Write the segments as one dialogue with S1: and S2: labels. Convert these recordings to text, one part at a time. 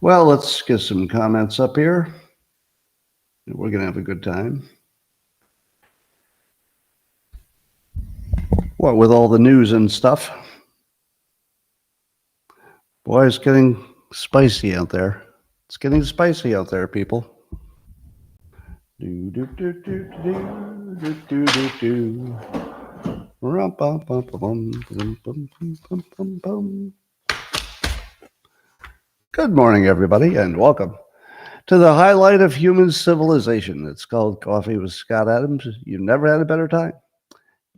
S1: Well, let's get some comments up here. We're going to have a good time. What with all the news and stuff? Boy, it's getting spicy out there. It's getting spicy out there, people. Do do do do do do do do do. Rum bum bum bum bum bum bum bum bum. Good morning, everybody, and welcome to the highlight of human civilization. It's called Coffee with Scott Adams. You never had a better time.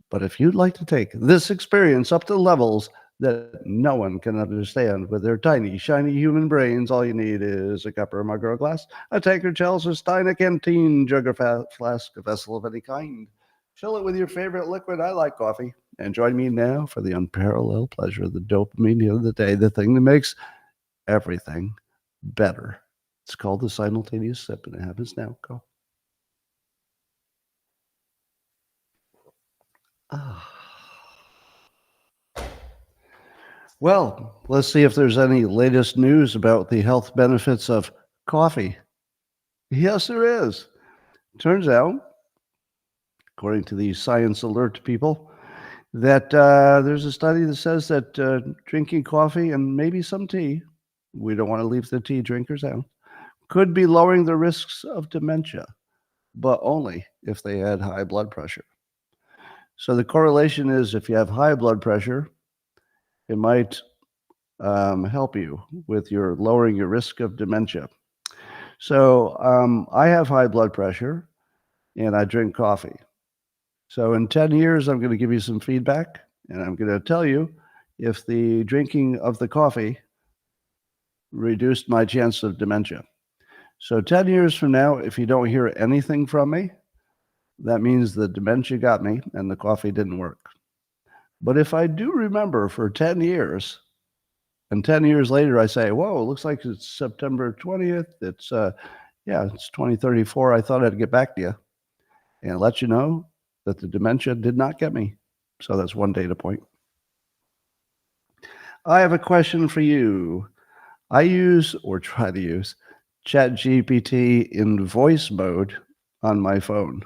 S1: But if you'd like to take this experience up to levels that no one can understand with their tiny, shiny human brains, all you need is a cup or a mug or a glass, a tankard, chalice, a stein, a canteen, jug or flask, a vessel of any kind. Fill it with your favorite liquid. I like coffee. And join me now for the unparalleled pleasure of the dopamine of the day, the thing that makes everything better. It's called the simultaneous sip, and it happens now. Go. Well, let's see if there's any latest news about the health benefits of coffee. Yes, there is. Turns out, according to the science alert people, that there's a study that says that drinking coffee and maybe some tea, we don't want to leave the tea drinkers out, could be lowering the risks of dementia, but only if they had high blood pressure. So the correlation is if you have high blood pressure, it might help you with your lowering your risk of dementia. So I have high blood pressure and I drink coffee. So in 10 years, I'm going to give you some feedback and I'm going to tell you if the drinking of the coffee reduced my chance of dementia. So 10 years from now, if you don't hear anything from me, that means the dementia got me and the coffee didn't work. But if I do remember for 10 years, and 10 years later, I say, whoa, it looks like it's September 20th. It's 2034. I thought I'd get back to you and let you know that the dementia did not get me. So that's one data point. I have a question for you. I use, or try to use, ChatGPT in voice mode on my phone.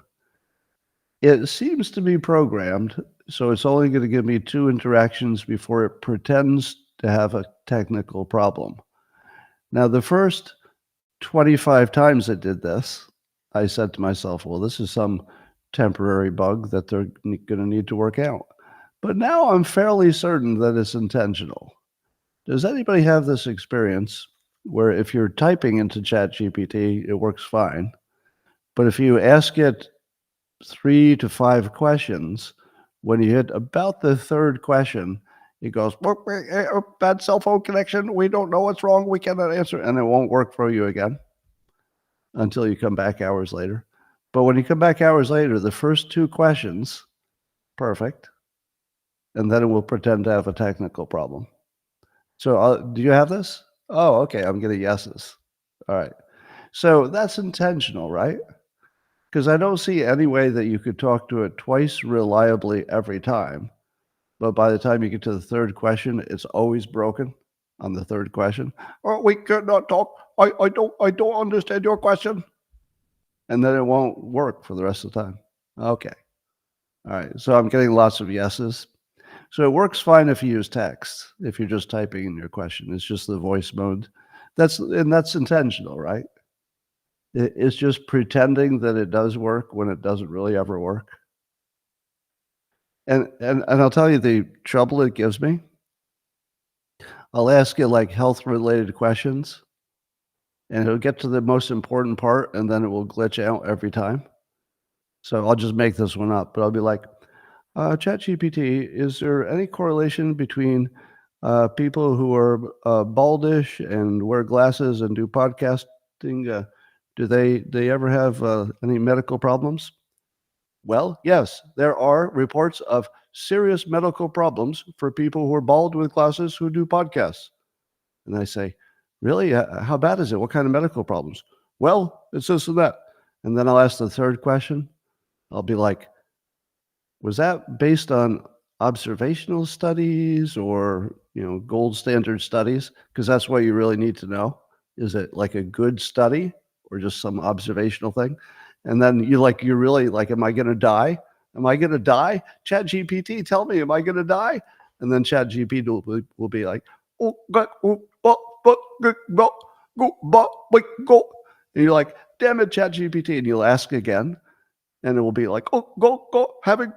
S1: It seems to be programmed, so it's only going to give me 2 interactions before it pretends to have a technical problem. Now, the first 25 times it did this, I said to myself, well, this is some temporary bug that they're going to need to work out. But now I'm fairly certain that it's intentional. Does anybody have this experience where if you're typing into ChatGPT, it works fine, but if you ask it 3 to 5 questions, when you hit about the third question, it goes, bad cell phone connection. We don't know what's wrong. We cannot answer. And it won't work for you again until you come back hours later. But when you come back hours later, the first 2 questions, perfect. And then it will pretend to have a technical problem. So do you have this? Oh, okay. I'm getting yeses. All right. So that's intentional, right? Because I don't see any way that you could talk to it twice reliably every time. But by the time you get to the third question, it's always broken on the third question. Oh, we cannot talk. I don't understand your question. And then it won't work for the rest of the time. Okay. All right. So I'm getting lots of yeses. So it works fine if you use text, if you're just typing in your question. It's just the voice mode. That's intentional, right? It's just pretending that it does work when it doesn't really ever work. And I'll tell you the trouble it gives me. I'll ask it like health-related questions, and it'll get to the most important part, and then it will glitch out every time. So I'll just make this one up, but I'll be like, ChatGPT, is there any correlation between people who are baldish and wear glasses and do podcasting? Do they ever have any medical problems? Well, yes, there are reports of serious medical problems for people who are bald with glasses who do podcasts. And I say, really? How bad is it? What kind of medical problems? Well, it's this and that. And then I'll ask the third question. I'll be like, was that based on observational studies or, gold standard studies? Because that's what you really need to know. Is it like a good study or just some observational thing? And then you're really like, am I going to die? Am I going to die? Chat GPT, tell me, am I going to die? And then Chat GPT will be like, oh, and you're like, damn it, Chat GPT. And you'll ask again. And it will be like, oh, go, having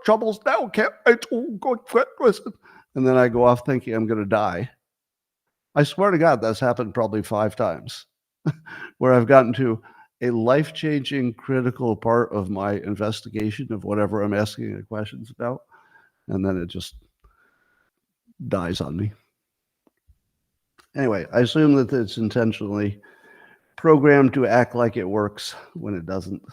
S1: troubles now. Can't wait. Oh, go, listen. And then I go off thinking I'm going to die. I swear to God, that's happened probably 5 times where I've gotten to a life-changing critical part of my investigation of whatever I'm asking the questions about. And then it just dies on me. Anyway, I assume that it's intentionally programmed to act like it works when it doesn't.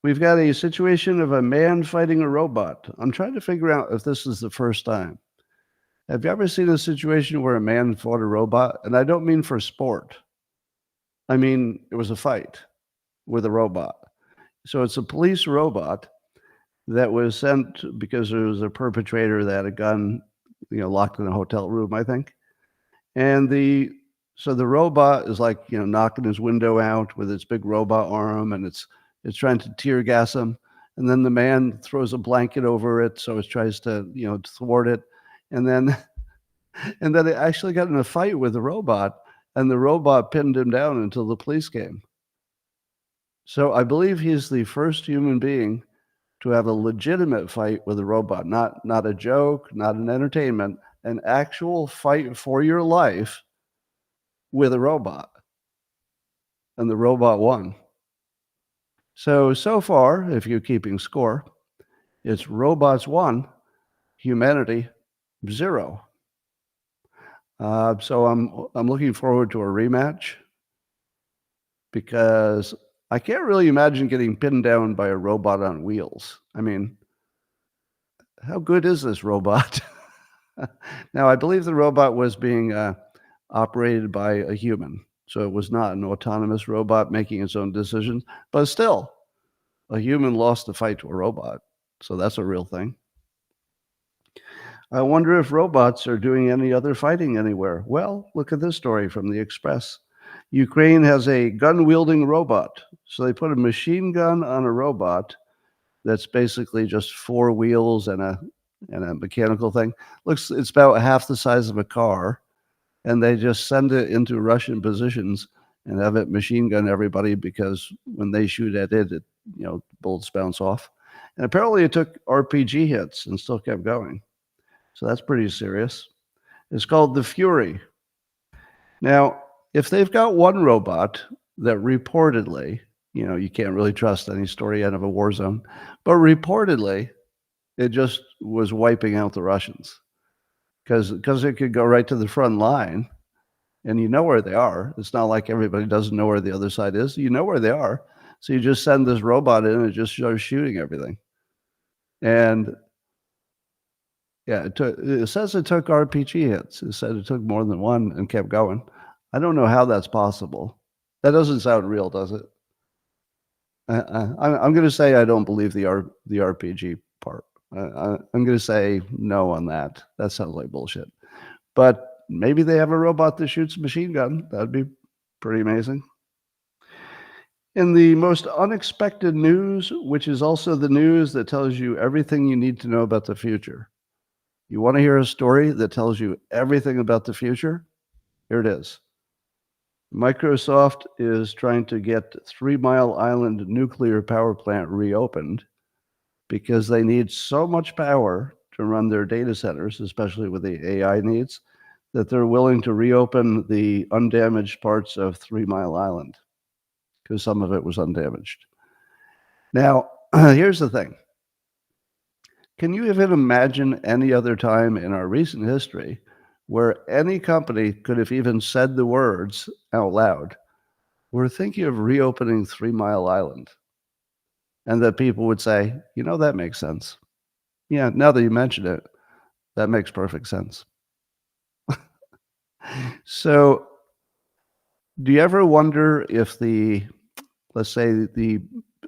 S1: We've got a situation of a man fighting a robot. I'm trying to figure out if this is the first time. Have you ever seen a situation where a man fought a robot? And I don't mean for sport. I mean, it was a fight with a robot. So it's a police robot that was sent because there was a perpetrator that had a gun, locked in a hotel room, I think. And so the robot is like, knocking his window out with its big robot arm, and it's trying to tear gas him. And then the man throws a blanket over it, so it tries to, thwart it. And then it actually got in a fight with the robot, and the robot pinned him down until the police came. So I believe he's the first human being to have a legitimate fight with a robot, not a joke, not an entertainment, an actual fight for your life with a robot. And the robot won. So far, if you're keeping score, it's robots 1, humanity 0. So I'm looking forward to a rematch because I can't really imagine getting pinned down by a robot on wheels. I mean, how good is this robot? Now, I believe the robot was being operated by a human, so it was not an autonomous robot making its own decisions, but still, a human lost the fight to a robot, so that's a real thing. I wonder if robots are doing any other fighting anywhere. Well, look at this story from the Express. Ukraine has a gun-wielding robot. So they put a machine gun on a robot that's basically just 4 wheels and a mechanical thing. It's about half the size of a car, and they just send it into Russian positions and have it machine gun everybody because when they shoot at it, bullets bounce off. And apparently it took RPG hits and still kept going. So that's pretty serious. It's called the Fury. Now, if they've got one robot that reportedly, you can't really trust any story out of a war zone, but reportedly, it just was wiping out the Russians because it could go right to the front line, and you know where they are. It's not like everybody doesn't know where the other side is. You know where they are. So you just send this robot in and it just starts shooting everything. And yeah, it says it took RPG hits. It said it took more than one and kept going. I don't know how that's possible. That doesn't sound real, does it? I'm going to say I don't believe the RPG part. I'm going to say no on that. That sounds like bullshit. But maybe they have a robot that shoots a machine gun. That'd be pretty amazing. In the most unexpected news, which is also the news that tells you everything you need to know about the future. You want to hear a story that tells you everything about the future? Here it is. Microsoft is trying to get 3 Mile Island nuclear power plant reopened because they need so much power to run their data centers, especially with the AI needs, that they're willing to reopen the undamaged parts of 3 Mile Island because some of it was undamaged. Now, here's the thing. Can you even imagine any other time in our recent history where any company could have even said the words out loud, we're thinking of reopening 3 Mile Island? And that people would say, that makes sense. Yeah, now that you mention it, that makes perfect sense. So do you ever wonder if let's say the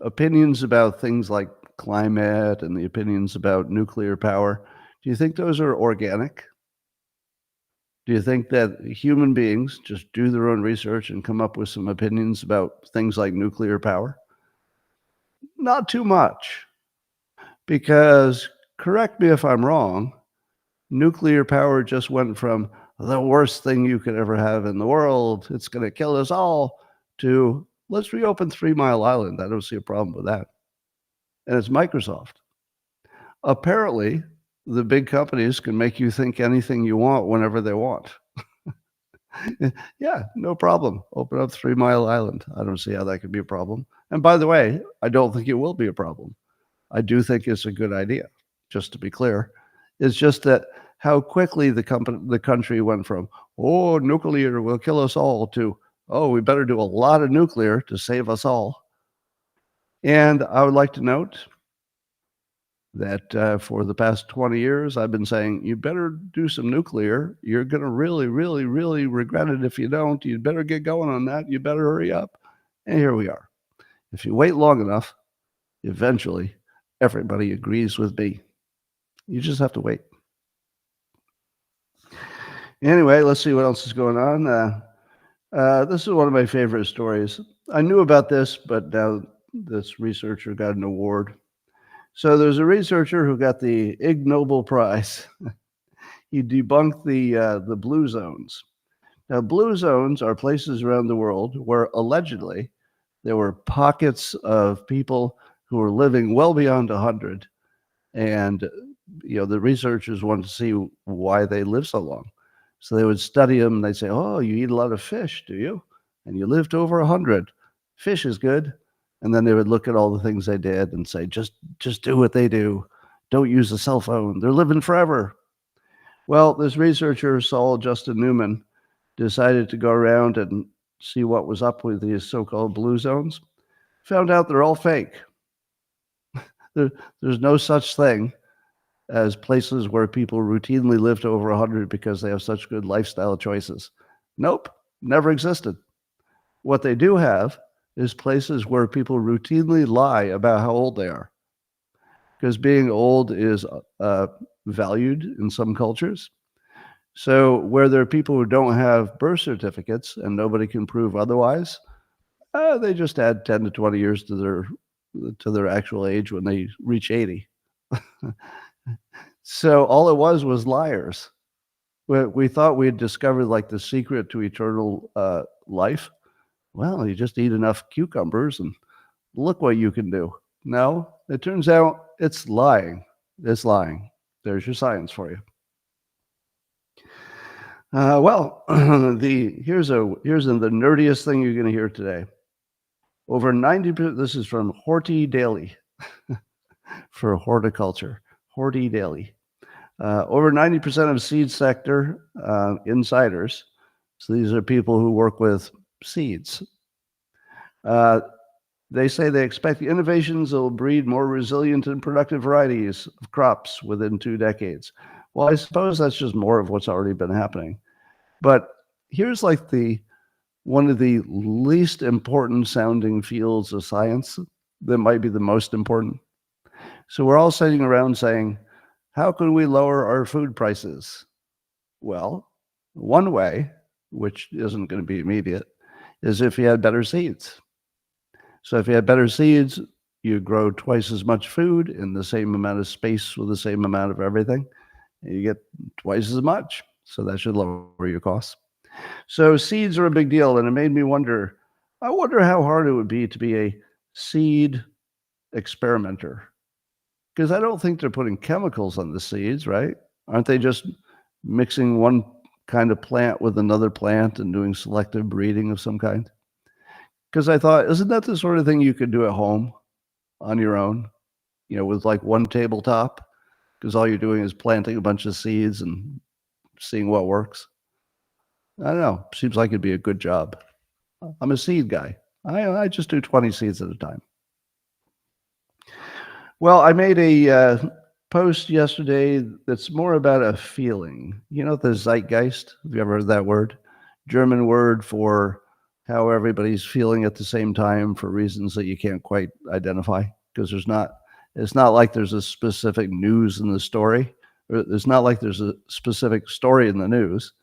S1: opinions about things like climate and the opinions about nuclear power, do you think those are organic? Do you think that human beings just do their own research and come up with some opinions about things like nuclear power? Not too much. Because, correct me if I'm wrong, nuclear power just went from the worst thing you could ever have in the world, it's going to kill us all, to let's reopen 3 Mile Island. I don't see a problem with that. And it's Microsoft. Apparently, the big companies can make you think anything you want whenever they want. Yeah, no problem. Open up 3 Mile Island. I don't see how that could be a problem. And by the way, I don't think it will be a problem. I do think it's a good idea, just to be clear. It's just that how quickly the country went from, oh, nuclear will kill us all, to, oh, we better do a lot of nuclear to save us all. And I would like to note that for the past 20 years, I've been saying, you better do some nuclear. You're going to really, really, really regret it if you don't. You'd better get going on that. You better hurry up. And here we are. If you wait long enough, eventually everybody agrees with me. You just have to wait. Anyway, let's see what else is going on. This is one of my favorite stories. I knew about this, but now this researcher got an award. So there's a researcher who got the Ig Nobel Prize. He debunked the blue zones. Now, blue zones are places around the world where allegedly there were pockets of people who were living well beyond 100. And, the researchers wanted to see why they live so long. So they would study them and they'd say, oh, you eat a lot of fish, do you? And you lived over 100. Fish is good. And then they would look at all the things they did and say, just do what they do. Don't use a cell phone. They're living forever. Well, this researcher, Saul Justin Newman, decided to go around and see what was up with these so-called blue zones. Found out they're all fake. There's no such thing as places where people routinely live to over 100 because they have such good lifestyle choices. Nope, never existed. What they do have is places where people routinely lie about how old they are. Because being old is valued in some cultures. So where there are people who don't have birth certificates and nobody can prove otherwise, they just add 10 to 20 years to their actual age when they reach 80. So all it was liars. We thought we had discovered like the secret to eternal life. Well, you just eat enough cucumbers and look what you can do. No, it turns out it's lying. It's lying. There's your science for you. Here's the nerdiest thing you're going to hear today. Over 90%, this is from Horti Daily for horticulture. Horti Daily. Over 90% of seed sector insiders, so these are people who work with seeds, they say they expect the innovations that will breed more resilient and productive varieties of crops within 2 decades. Well, I suppose that's just more of what's already been happening. But here's like one of the least important sounding fields of science that might be the most important. So we're all sitting around saying, how can we lower our food prices? Well, one way, which isn't going to be immediate, is if you had better seeds. So if you had better seeds, you grow twice as much food in the same amount of space with the same amount of everything. And you get twice as much. So that should lower your costs. So seeds are a big deal. And it made me wonder, I wonder how hard it would be to be a seed experimenter. Because I don't think they're putting chemicals on the seeds, right? Aren't they just mixing one kind of plant with another plant and doing selective breeding of some kind? Because I thought, isn't that the sort of thing you could do at home on your own, with like one tabletop? Because all you're doing is planting a bunch of seeds and seeing what works. I don't know. Seems like it'd be a good job. I'm a seed guy. I just do 20 seeds at a time. Well, I made a post yesterday that's more about a feeling. The zeitgeist. Have you ever heard that word? German word for how everybody's feeling at the same time for reasons that you can't quite identify, because it's not like there's a specific news in the story, or it's not like there's a specific story in the news.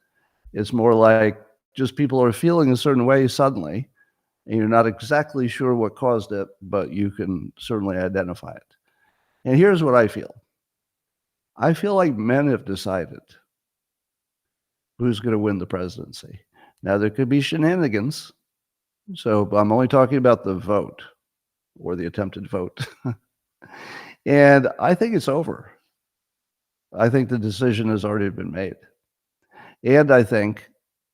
S1: It's more like just people are feeling a certain way suddenly, and you're not exactly sure what caused it, but you can certainly identify it. And here's what I feel. I feel like men have decided who's going to win the presidency. Now, there could be shenanigans, so I'm only talking about the vote or the attempted vote. And I think it's over. I think the decision has already been made. And I think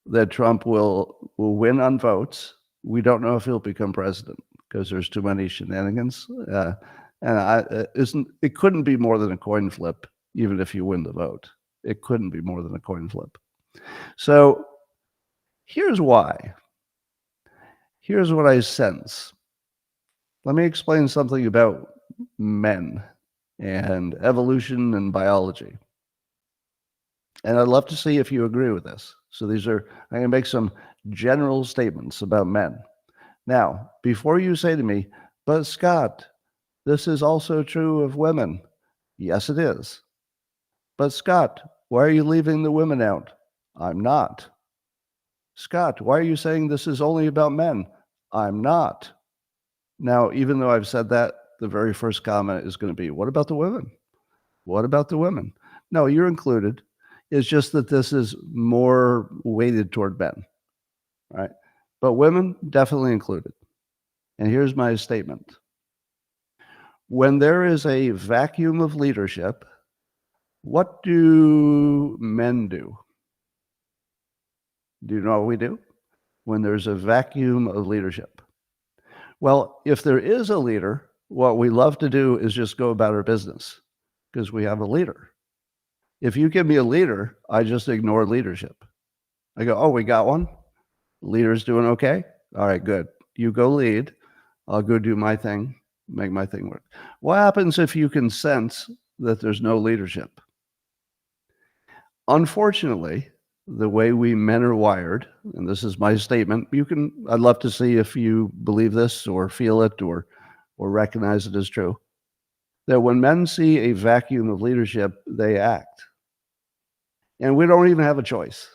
S1: that Trump will win on votes. We don't know if he'll become president because there's too many shenanigans. It couldn't be more than a coin flip, even if you win the vote. It couldn't be more than a coin flip. So here's why. Here's what I sense. Let me explain something about men and evolution and biology. And I'd love to see if you agree with this. So I'm going to make some general statements about men. Now, before you say to me, but Scott, this is also true of women. Yes, it is. But Scott, why are you leaving the women out? I'm not. Scott, why are you saying this is only about men? I'm not. Now, even though I've said that, the very first comment is going to be, what about the women? What about the women? No, you're included. It's just that this is more weighted toward men, right? But women definitely included. And here's my statement. When there is a vacuum of leadership, what do men do? Do you know what we do? When there's a vacuum of leadership. Well, if there is a leader, what we love to do is just go about our business because we have a leader. If you give me a leader, I just ignore leadership. I go, oh, we got one? Leader's doing okay? All right, good. You go lead. I'll go do my thing, make my thing work. What happens if you can sense that there's no leadership? Unfortunately, the way we men are wired, and this is my statement, I'd love to see if you believe this or feel it or recognize it as true, that when men see a vacuum of leadership, they act. And we don't even have a choice.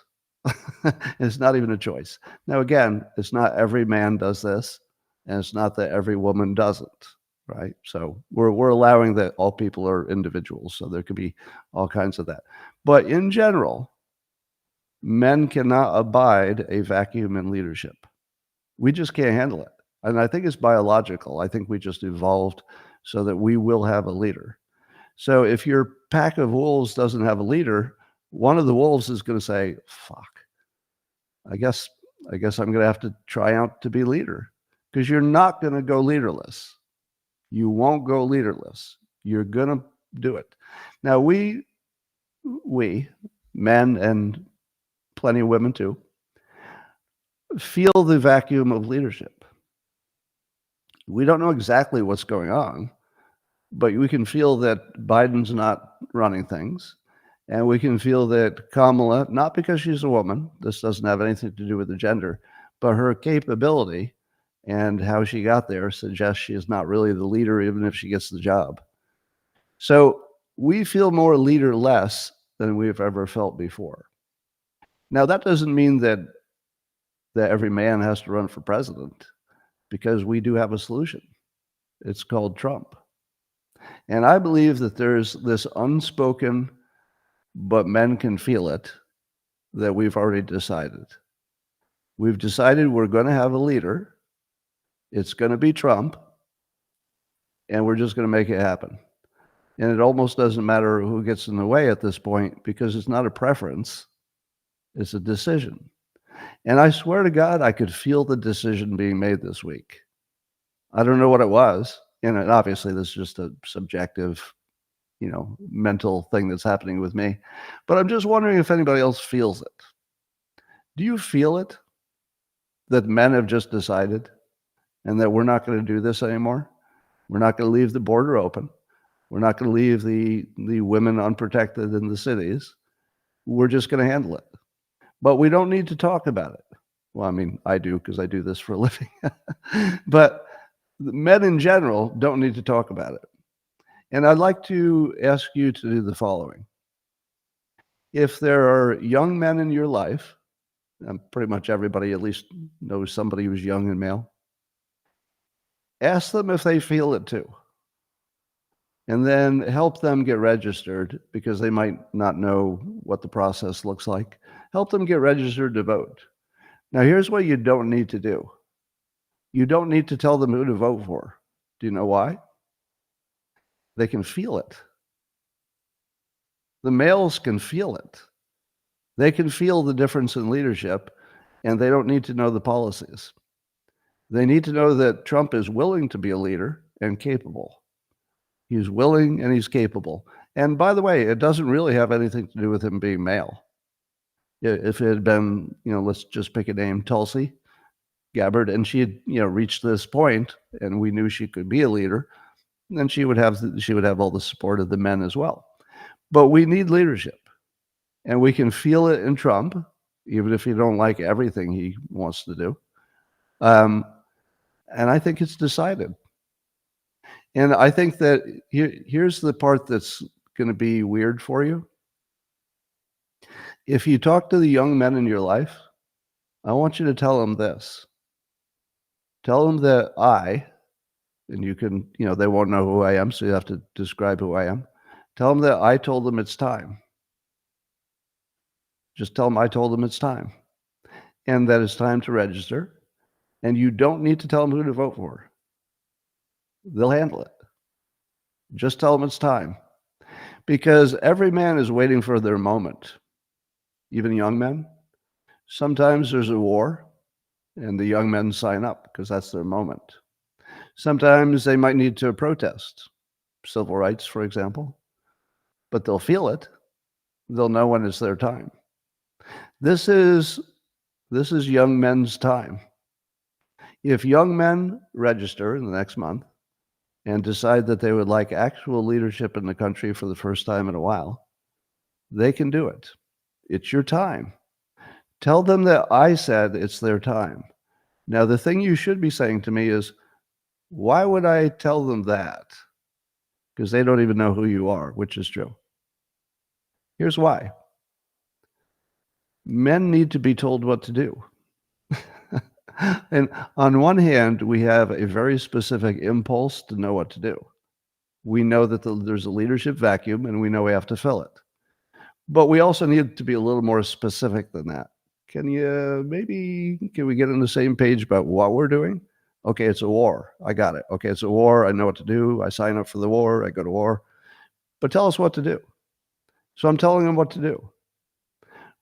S1: It's not even a choice. Now, again, it's not every man does this, and it's not that every woman doesn't, right? So we're allowing that all people are individuals, so there could be all kinds of that. But in general, men cannot abide a vacuum in leadership. We just can't handle it. And I think it's biological. I think we just evolved so that we will have a leader. So if your pack of wolves doesn't have a leader, one of the wolves is going to say, fuck, I guess I'm going to have to try out to be leader, because you're not going to go leaderless. You won't go leaderless. You're going to do it. Now, we men and plenty of women too, feel the vacuum of leadership. We don't know exactly what's going on, but we can feel that Biden's not running things. And we can feel that Kamala, not because she's a woman, this doesn't have anything to do with the gender, but her capability and how she got there suggests she is not really the leader, even if she gets the job. So we feel more leaderless than we've ever felt before. Now, that doesn't mean that every man has to run for president, because we do have a solution. It's called Trump. And I believe that there's this unspoken, but men can feel it, that we've already decided. We've decided we're going to have a leader. It's going to be Trump, and we're just going to make it happen. And it almost doesn't matter who gets in the way at this point, because it's not a preference, it's a decision. And I swear to God, I could feel the decision being made this week. I don't know what it was. And obviously, this is just a subjective, mental thing that's happening with me. But I'm just wondering if anybody else feels it. Do you feel it? That men have just decided, and that we're not going to do this anymore? We're not going to leave the border open. We're not going to leave the women unprotected in the cities. We're just going to handle it. But we don't need to talk about it. Well, I mean, I do, because I do this for a living. But men in general don't need to talk about it. And I'd like to ask you to do the following. If there are young men in your life Pretty much everybody at least knows somebody who's young and male. Ask them if they feel it too. And then help them get registered because they might not know what the process looks like. Help them get registered to vote. Now, here's what you don't need to do. You don't need to tell them who to vote for. Do you know why? They can feel it. The males can feel it. They can feel the difference in leadership, and they don't need to know the policies. They need to know that Trump is willing to be a leader and capable. He's willing and he's capable. And by the way, it doesn't really have anything to do with him being male. If it had been, let's just pick a name, Tulsi Gabbard, and she had, reached this point, and we knew she could be a leader, then she would have all the support of the men as well. But we need leadership, and we can feel it in Trump, even if you don't like everything he wants to do. And I think it's decided. And I think that here's the part that's going to be weird for you. If you talk to the young men in your life, I want you to tell them this. Tell them that and you can, they won't know who I am, so you have to describe who I am. Tell them that I told them it's time. Just tell them I told them it's time. And that it's time to register. And you don't need to tell them who to vote for. They'll handle it. Just tell them it's time. Because every man is waiting for their moment. Even young men. Sometimes there's a war, and the young men sign up because that's their moment. Sometimes they might need to protest, civil rights, for example, but they'll feel it. They'll know when it's their time. This is young men's time. If young men register in the next month and decide that they would like actual leadership in the country for the first time in a while, they can do it. It's your time. Tell them that I said it's their time. Now, the thing you should be saying to me is, why would I tell them that? Because they don't even know who you are, which is true. Here's why. Men need to be told what to do. And on one hand, we have a very specific impulse to know what to do. We know that there's a leadership vacuum, and we know we have to fill it. But we also need to be a little more specific than that. Can we get on the same page about what we're doing? Okay, it's a war. I got it. Okay, it's a war. I know what to do. I sign up for the war. I go to war. But tell us what to do. So I'm telling them what to do.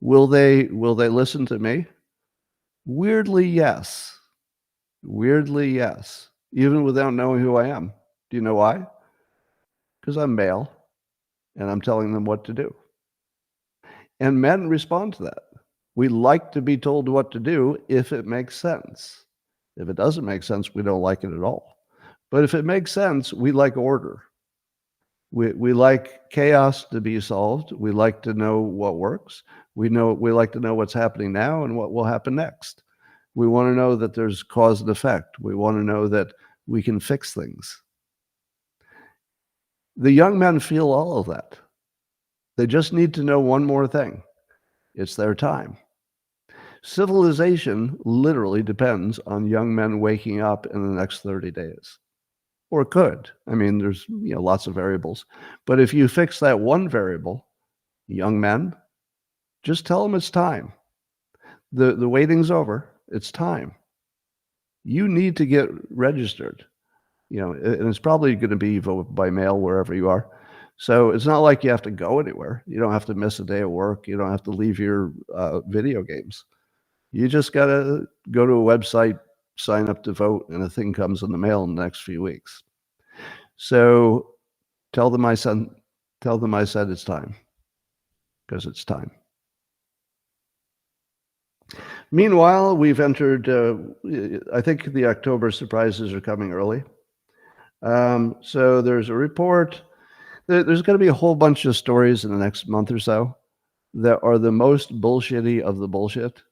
S1: Will they listen to me? Weirdly, yes. Weirdly, yes. Even without knowing who I am. Do you know why? Because I'm male, and I'm telling them what to do. And men respond to that. We like to be told what to do if it makes sense. If it doesn't make sense, we don't like it at all. But if it makes sense, we like order. We like chaos to be solved. We like to know what works. We like to know what's happening now and what will happen next. We want to know that there's cause and effect. We want to know that we can fix things. The young men feel all of that. They just need to know one more thing. It's their time. Civilization literally depends on young men waking up in the next 30 days. Or could. I mean, there's lots of variables. But if you fix that one variable, young men, just tell them it's time. The waiting's over. It's time. You need to get registered. And it's probably going to be vote by mail wherever you are. So it's not like you have to go anywhere. You don't have to miss a day of work. You don't have to leave your video games. You just got to go to a website, sign up to vote, and a thing comes in the mail in the next few weeks. So tell them I said it's time, because it's time. Meanwhile, we've entered, I think the October surprises are coming early. So there's a report. There's going to be a whole bunch of stories in the next month or so that are the most bullshitty of the bullshit.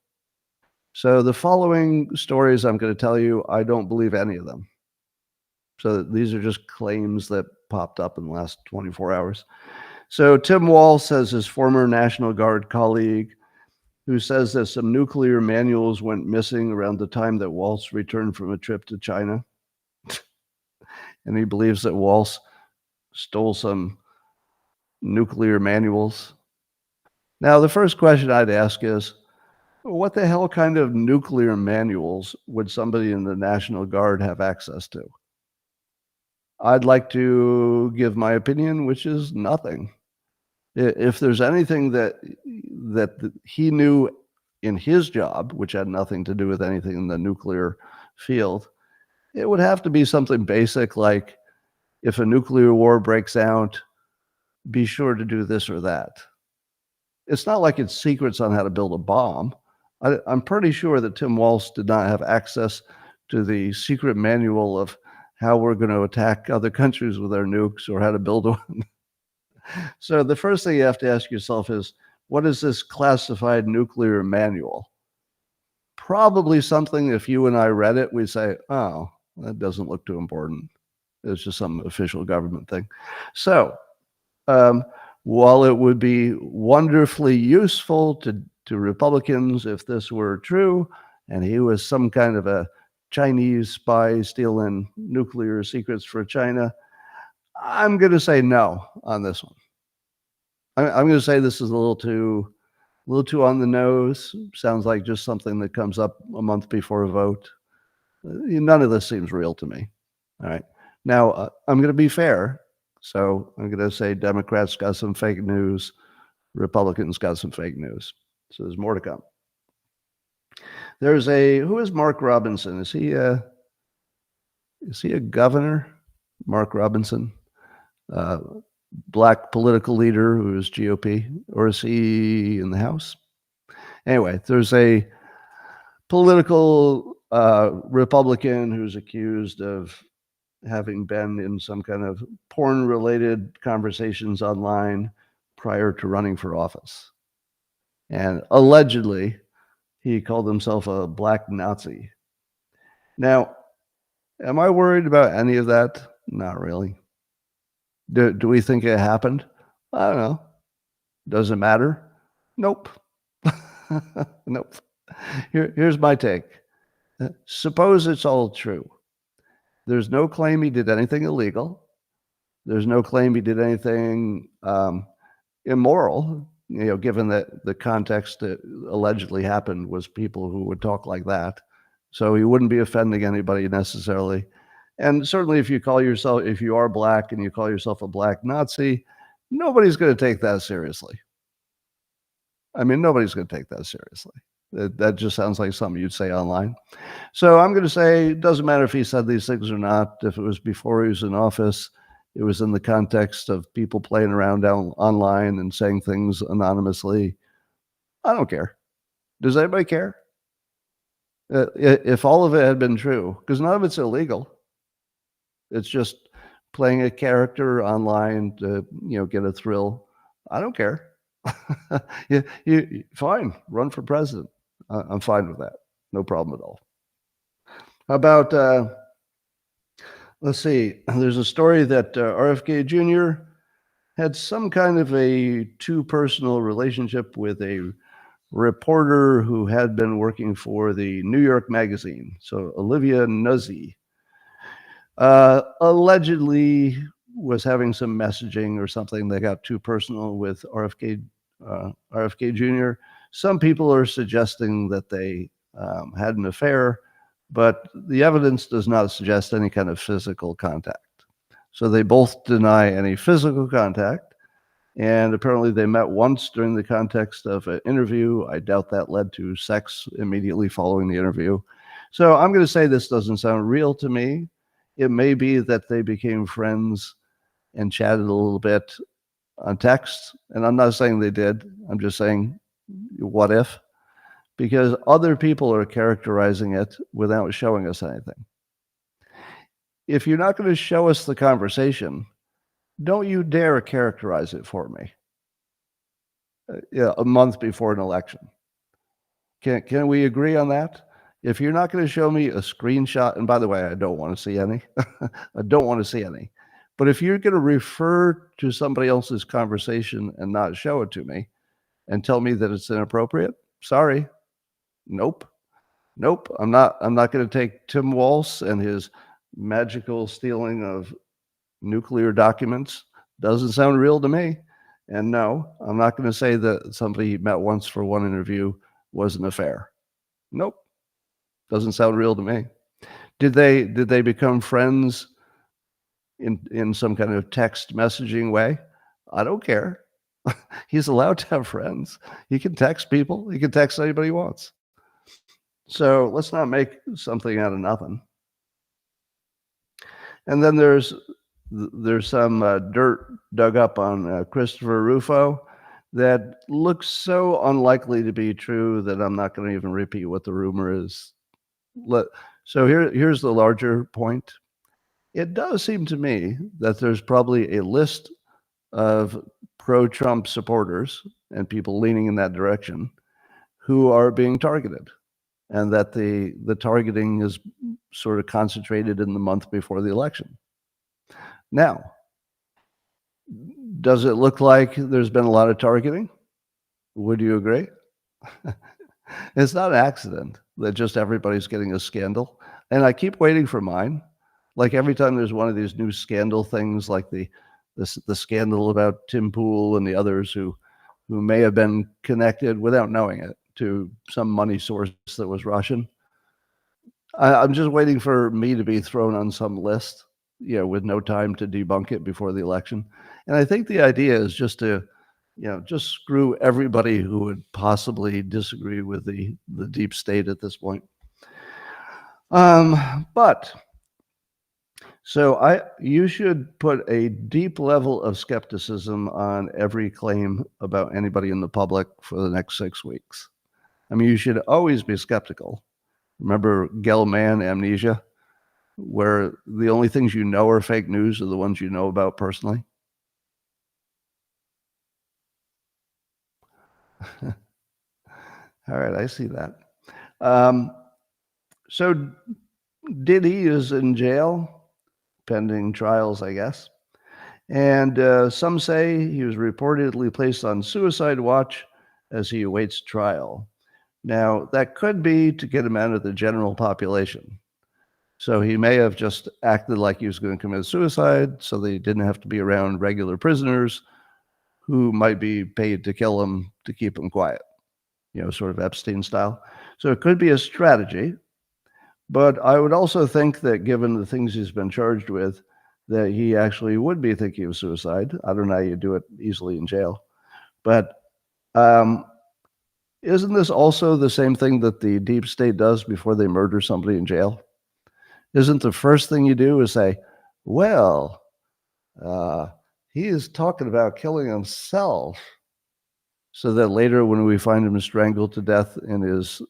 S1: So the following stories I'm going to tell you, I don't believe any of them. So these are just claims that popped up in the last 24 hours. So Tim Wall says his former National Guard colleague who says that some nuclear manuals went missing around the time that Waltz returned from a trip to China. And he believes that Waltz stole some nuclear manuals. Now, the first question I'd ask is, what the hell kind of nuclear manuals would somebody in the National Guard have access to? I'd like to give my opinion, which is nothing. If there's anything that he knew in his job, which had nothing to do with anything in the nuclear field, it would have to be something basic like, if a nuclear war breaks out, be sure to do this or that. It's not like it's secrets on how to build a bomb. I'm pretty sure that Tim Walsh did not have access to the secret manual of how we're going to attack other countries with our nukes or how to build one. So the first thing you have to ask yourself is, what is this classified nuclear manual? Probably something, if you and I read it, we'd say, oh, that doesn't look too important. It's just some official government thing. So while it would be wonderfully useful to Republicans if this were true, and he was some kind of a Chinese spy stealing nuclear secrets for China, I'm going to say no on this one. I'm going to say this is a little too on the nose. Sounds like just something that comes up a month before a vote. None of this seems real to me. All right. Now, I'm going to be fair. So I'm going to say Democrats got some fake news. Republicans got some fake news. So there's more to come. Who is Mark Robinson? Is he a governor? Mark Robinson, black political leader who is GOP, or is he in the House? Anyway, there's a political Republican who's accused of having been in some kind of porn-related conversations online prior to running for office. And allegedly, he called himself a black Nazi. Now, am I worried about any of that? Not really. Do we think it happened? I don't know. Does it matter? Nope. Nope. Here's my take. Suppose it's all true. There's no claim he did anything illegal. There's no claim he did anything immoral, given that the context that allegedly happened was people who would talk like that. So he wouldn't be offending anybody necessarily. And certainly if you are black and you call yourself a black Nazi, nobody's going to take that seriously. I mean, nobody's going to take that seriously. That just sounds like something you'd say online. So I'm going to say it doesn't matter if he said these things or not. If it was before he was in office, it was in the context of people playing around online and saying things anonymously. I don't care. Does anybody care? If all of it had been true, because none of it's illegal. It's just playing a character online to, get a thrill. I don't care. Fine, run for president. I'm fine with that. No problem at all. How about, let's see, there's a story that RFK Jr. had some kind of a too personal relationship with a reporter who had been working for the New York Magazine. So Olivia Nuzzi allegedly was having some messaging or something that got too personal with RFK Jr. Some people are suggesting that they had an affair, but the evidence does not suggest any kind of physical contact. So they both deny any physical contact, and apparently they met once during the context of an interview. I doubt that led to sex immediately following the interview. So I'm going to say this doesn't sound real to me. It may be that they became friends and chatted a little bit on text, and I'm not saying they did. I'm just saying, what if? Because other people are characterizing it without showing us anything. If you're not going to show us the conversation, don't you dare characterize it for me. A month before an election. Can we agree on that? If you're not going to show me a screenshot, and by the way, I don't want to see any. I don't want to see any. But if you're going to refer to somebody else's conversation and not show it to me and tell me that it's inappropriate, Sorry. Nope. Nope. I'm not going to take Tim Walz and his magical stealing of nuclear documents. Doesn't sound real to me. And no, I'm not going to say that somebody he met once for one interview was an affair. Nope. Doesn't sound real to me. Did they become friends in some kind of text messaging way? I don't care. He's allowed to have friends. He can text people. He can text anybody he wants. So let's not make something out of nothing. And then there's some dirt dug up on Christopher Rufo that looks so unlikely to be true that I'm not going to even repeat what the rumor is. So here's the larger point. It does seem to me that there's probably a list of pro-Trump supporters and people leaning in that direction who are being targeted, and that the targeting is sort of concentrated in the month before the election. Now, does it look like there's been a lot of targeting? Would you agree? It's not an accident that just everybody's getting a scandal. And I keep waiting for mine. Like every time there's one of these new scandal things, like the scandal about Tim Pool and the others who may have been connected without knowing it to some money source that was Russian. I'm just waiting for me to be thrown on some list, with no time to debunk it before the election. And I think the idea is just to, just screw everybody who would possibly disagree with the deep state at this point. So you should put a deep level of skepticism on every claim about anybody in the public for the next 6 weeks. I mean, you should always be skeptical. Remember Gell-Mann amnesia, where the only things you know are fake news are the ones you know about personally? All right, I see that. So Diddy is in jail, pending trials, I guess. And some say he was reportedly placed on suicide watch as he awaits trial. Now, that could be to get him out of the general population. So he may have just acted like he was going to commit suicide so that he didn't have to be around regular prisoners who might be paid to kill him to keep him quiet, sort of Epstein style. So it could be a strategy. But I would also think that given the things he's been charged with, that he actually would be thinking of suicide. I don't know how you do it easily in jail. But isn't this also the same thing that the deep state does before they murder somebody in jail? Isn't the first thing you do is say, well, he is talking about killing himself, so that later when we find him strangled to death in his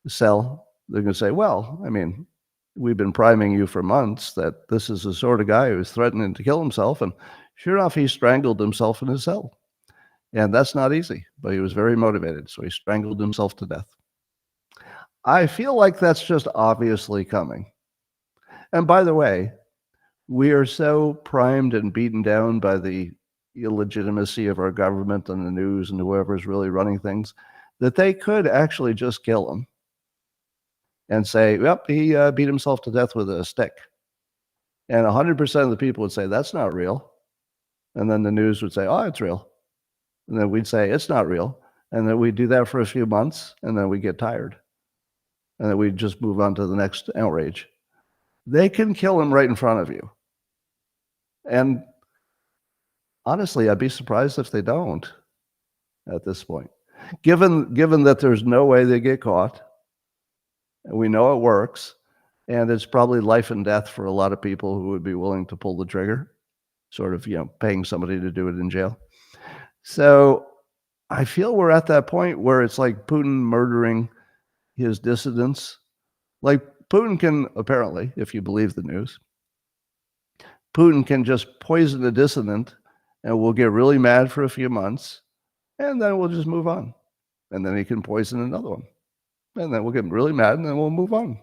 S1: cell, they're going to say, well, I mean, we've been priming you for months that this is the sort of guy who's threatening to kill himself, and sure enough, he strangled himself in his cell. And that's not easy, but he was very motivated, so he strangled himself to death. I feel like that's just obviously coming. And by the way, we are so primed and beaten down by the illegitimacy of our government and the news and whoever's really running things that they could actually just kill him and say, yep, he beat himself to death with a stick. And 100% of the people would say, that's not real. And then the news would say, oh, it's real. And then we'd say, it's not real. And then we'd do that for a few months, and then we'd get tired. And then we'd just move on to the next outrage. They can kill him right in front of you. And honestly, I'd be surprised if they don't at this point. Given that there's no way they get caught, and we know it works, and it's probably life and death for a lot of people who would be willing to pull the trigger, sort of, paying somebody to do it in jail. So I feel we're at that point where it's like Putin murdering his dissidents. Like Putin can apparently, if you believe the news, Putin can just poison a dissident and we'll get really mad for a few months and then we'll just move on. And then he can poison another one. And then we'll get really mad and then we'll move on.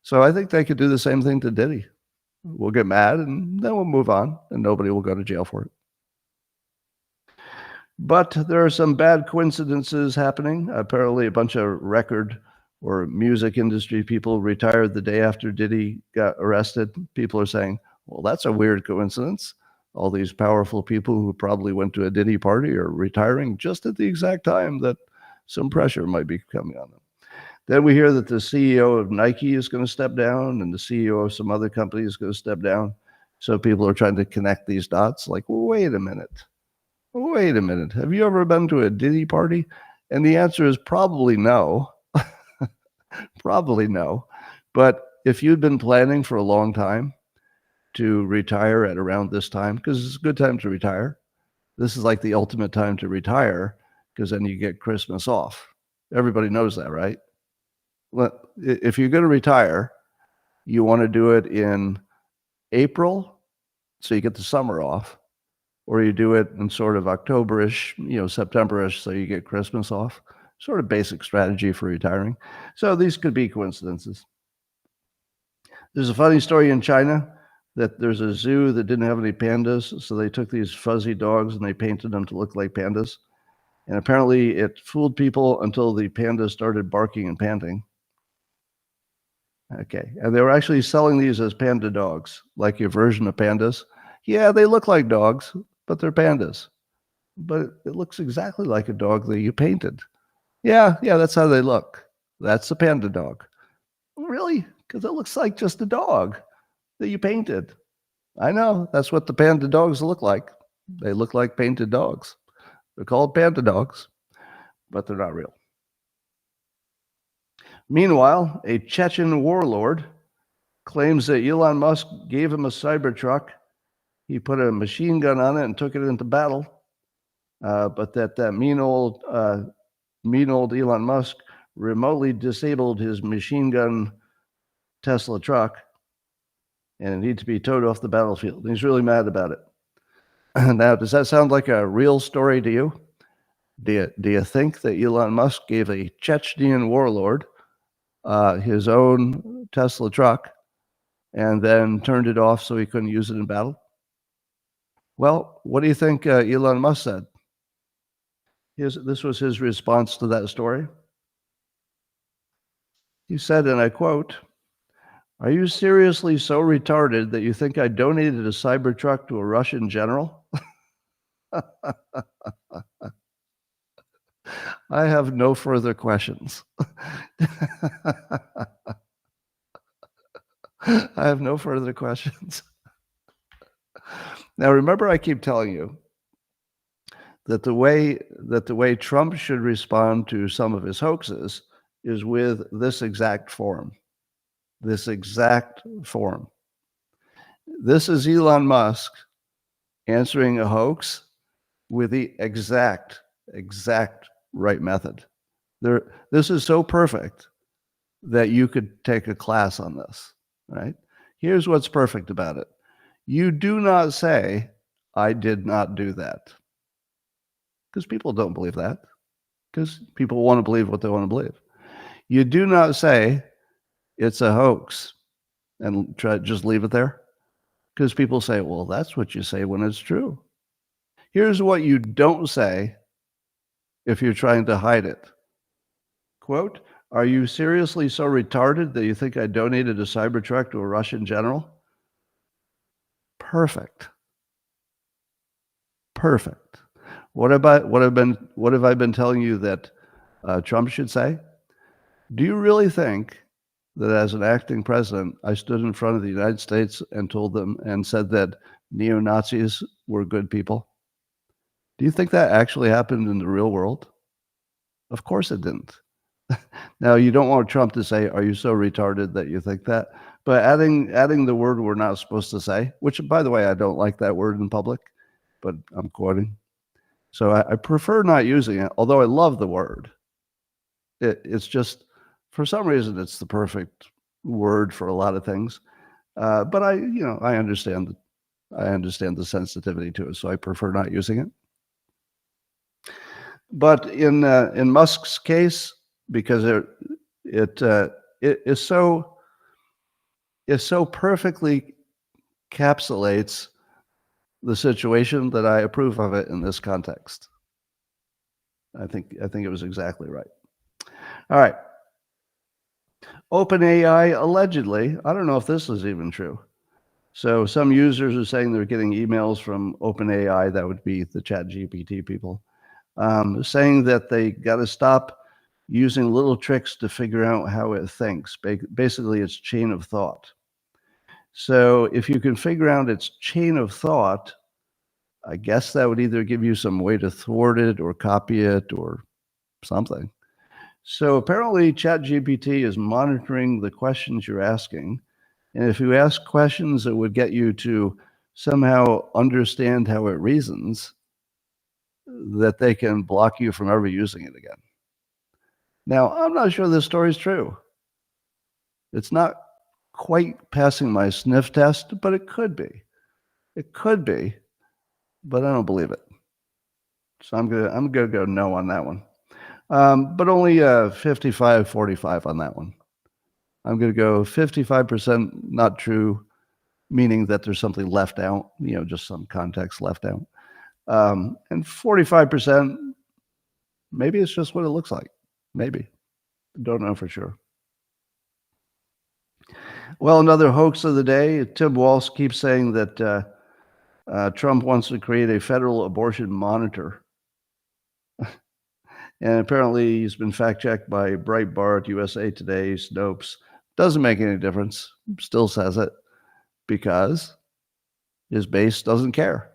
S1: So I think they could do the same thing to Diddy. We'll get mad and then we'll move on and nobody will go to jail for it. But there are some bad coincidences happening. Apparently, a bunch of record or music industry people retired the day after Diddy got arrested. People are saying, well, that's a weird coincidence. All these powerful people who probably went to a Diddy party are retiring just at the exact time that some pressure might be coming on them. Then we hear that the CEO of Nike is going to step down and the CEO of some other company is going to step down. So people are trying to connect these dots like, well, wait a minute. Have you ever been to a Diddy party? And the answer is probably no. Probably no. But if you'd been planning for a long time to retire at around this time, because it's a good time to retire, this is like the ultimate time to retire because then you get Christmas off. Everybody knows that, right? Well, if you're going to retire, you want to do it in April, so you get the summer off, or you do it in sort of Octoberish, Septemberish, so you get Christmas off. Sort of basic strategy for retiring. So these could be coincidences. There's a funny story in China that there's a zoo that didn't have any pandas, so they took these fuzzy dogs and they painted them to look like pandas. And apparently it fooled people until the pandas started barking and panting. Okay, and they were actually selling these as panda dogs, like your version of pandas. Yeah, they look like dogs, but they're pandas. But it looks exactly like a dog that you painted. Yeah, that's how they look. That's a panda dog. Really? Because it looks like just a dog that you painted. I know, that's what the panda dogs look like. They look like painted dogs. They're called panda dogs, but they're not real. Meanwhile, a Chechen warlord claims that Elon Musk gave him a Cybertruck. He put a machine gun on it and took it into battle. But that mean old Elon Musk remotely disabled his machine gun Tesla truck, and it needs to be towed off the battlefield. And he's really mad about it. Now, does that sound like a real story to you? Do you think that Elon Musk gave a Chechnyan warlord his own Tesla truck and then turned it off so he couldn't use it in battle? Well, what do you think Elon Musk said? This was his response to that story. He said, and I quote, "Are you seriously so retarded that you think I donated a Cybertruck to a Russian general?" I have no further questions. I have no further questions. Now, remember, I keep telling you that the way Trump should respond to some of his hoaxes is with this exact form. This exact form. This is Elon Musk answering a hoax with the exact right method. This is so perfect that you could take a class on this, right? Here's what's perfect about it. You do not say, "I did not do that." Because people don't believe that. Because people want to believe what they want to believe. You do not say, "It's a hoax," and just leave it there. Because people say, well, that's what you say when it's true. Here's what you don't say if you're trying to hide it. Quote, "Are you seriously so retarded that you think I donated a Cybertruck to a Russian general?" Perfect. What have I been telling you that Trump should say? Do you really think that as an acting president, I stood in front of the United States and told them and said that neo-Nazis were good people? Do you think that actually happened in the real world? Of course it didn't. Now, you don't want Trump to say, "Are you so retarded that you think that?" But adding the word we're not supposed to say, which, by the way, I don't like that word in public, but I'm quoting. So I prefer not using it, although I love the word. It's just, for some reason, it's the perfect word for a lot of things. But I understand the sensitivity to it, so I prefer not using it. But in Musk's case, because it is so perfectly encapsulates the situation that I approve of it in this context. I think it was exactly right. All right. OpenAI allegedly, I don't know if this is even true. So some users are saying they're getting emails from OpenAI, that would be the ChatGPT people, saying that they got to stop using little tricks to figure out how it thinks. Basically, it's chain of thought. So if you can figure out its chain of thought, I guess that would either give you some way to thwart it or copy it or something. So apparently ChatGPT is monitoring the questions you're asking. And if you ask questions that would get you to somehow understand how it reasons, that they can block you from ever using it again. Now, I'm not sure this story is true. It's not quite passing my sniff test, but it could be. It could be, but I don't believe it. So I'm gonna go no on that one. But only 55-45 on that one. I'm gonna go 55% not true, meaning that there's something left out, just some context left out. And 45%, maybe it's just what it looks like. Maybe. Don't know for sure. Well, another hoax of the day. Tim Walsh keeps saying that Trump wants to create a federal abortion monitor. And apparently he's been fact-checked by Breitbart, USA Today, Snopes. Doesn't make any difference. Still says it because his base doesn't care.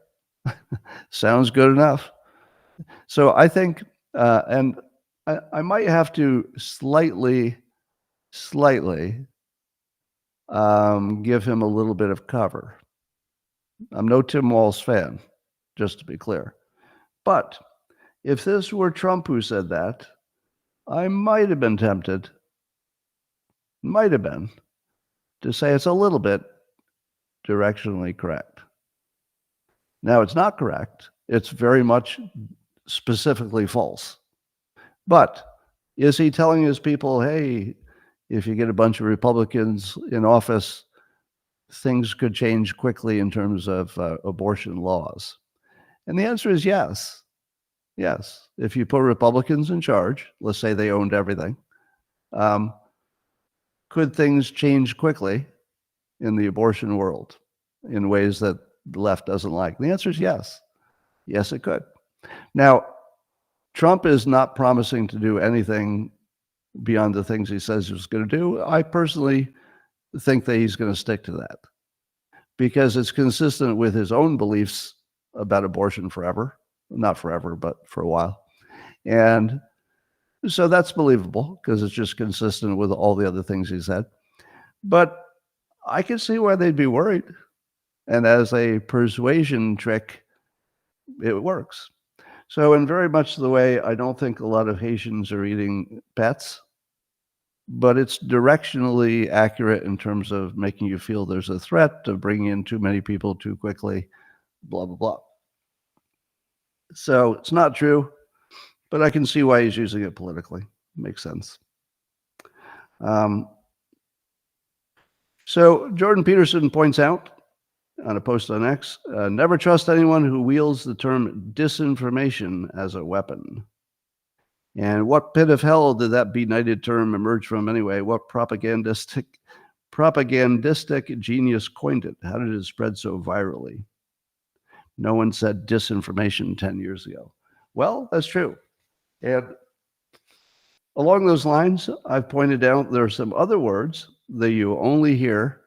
S1: Sounds good enough. So I think, and I might have to slightly give him a little bit of cover. I'm no Tim Walsh fan, just to be clear. But if this were Trump who said that, I might have been tempted, to say it's a little bit directionally correct. Now, it's not correct. It's very much specifically false. But is he telling his people, hey, if you get a bunch of Republicans in office, things could change quickly in terms of abortion laws? And the answer is yes. Yes. If you put Republicans in charge, let's say they owned everything, could things change quickly in the abortion world in ways that the left doesn't like? The answer is yes. Yes, it could. Now, Trump is not promising to do anything beyond the things he says he was going to do. I personally think that he's going to stick to that because it's consistent with his own beliefs about abortion forever. Not forever, but for a while. And so that's believable because it's just consistent with all the other things he said. But I can see why they'd be worried. And as a persuasion trick, it works. So in very much the way, I don't think a lot of Haitians are eating pets, but it's directionally accurate in terms of making you feel there's a threat of bringing in too many people too quickly, blah, blah, blah. So it's not true, but I can see why he's using it politically. Makes sense. So Jordan Peterson points out on a post on X, never trust anyone who wields the term disinformation as a weapon. And what pit of hell did that benighted term emerge from anyway? What propagandistic genius coined it? How did it spread so virally? No one said disinformation 10 years ago. Well, that's true. And along those lines, I've pointed out there are some other words that you only hear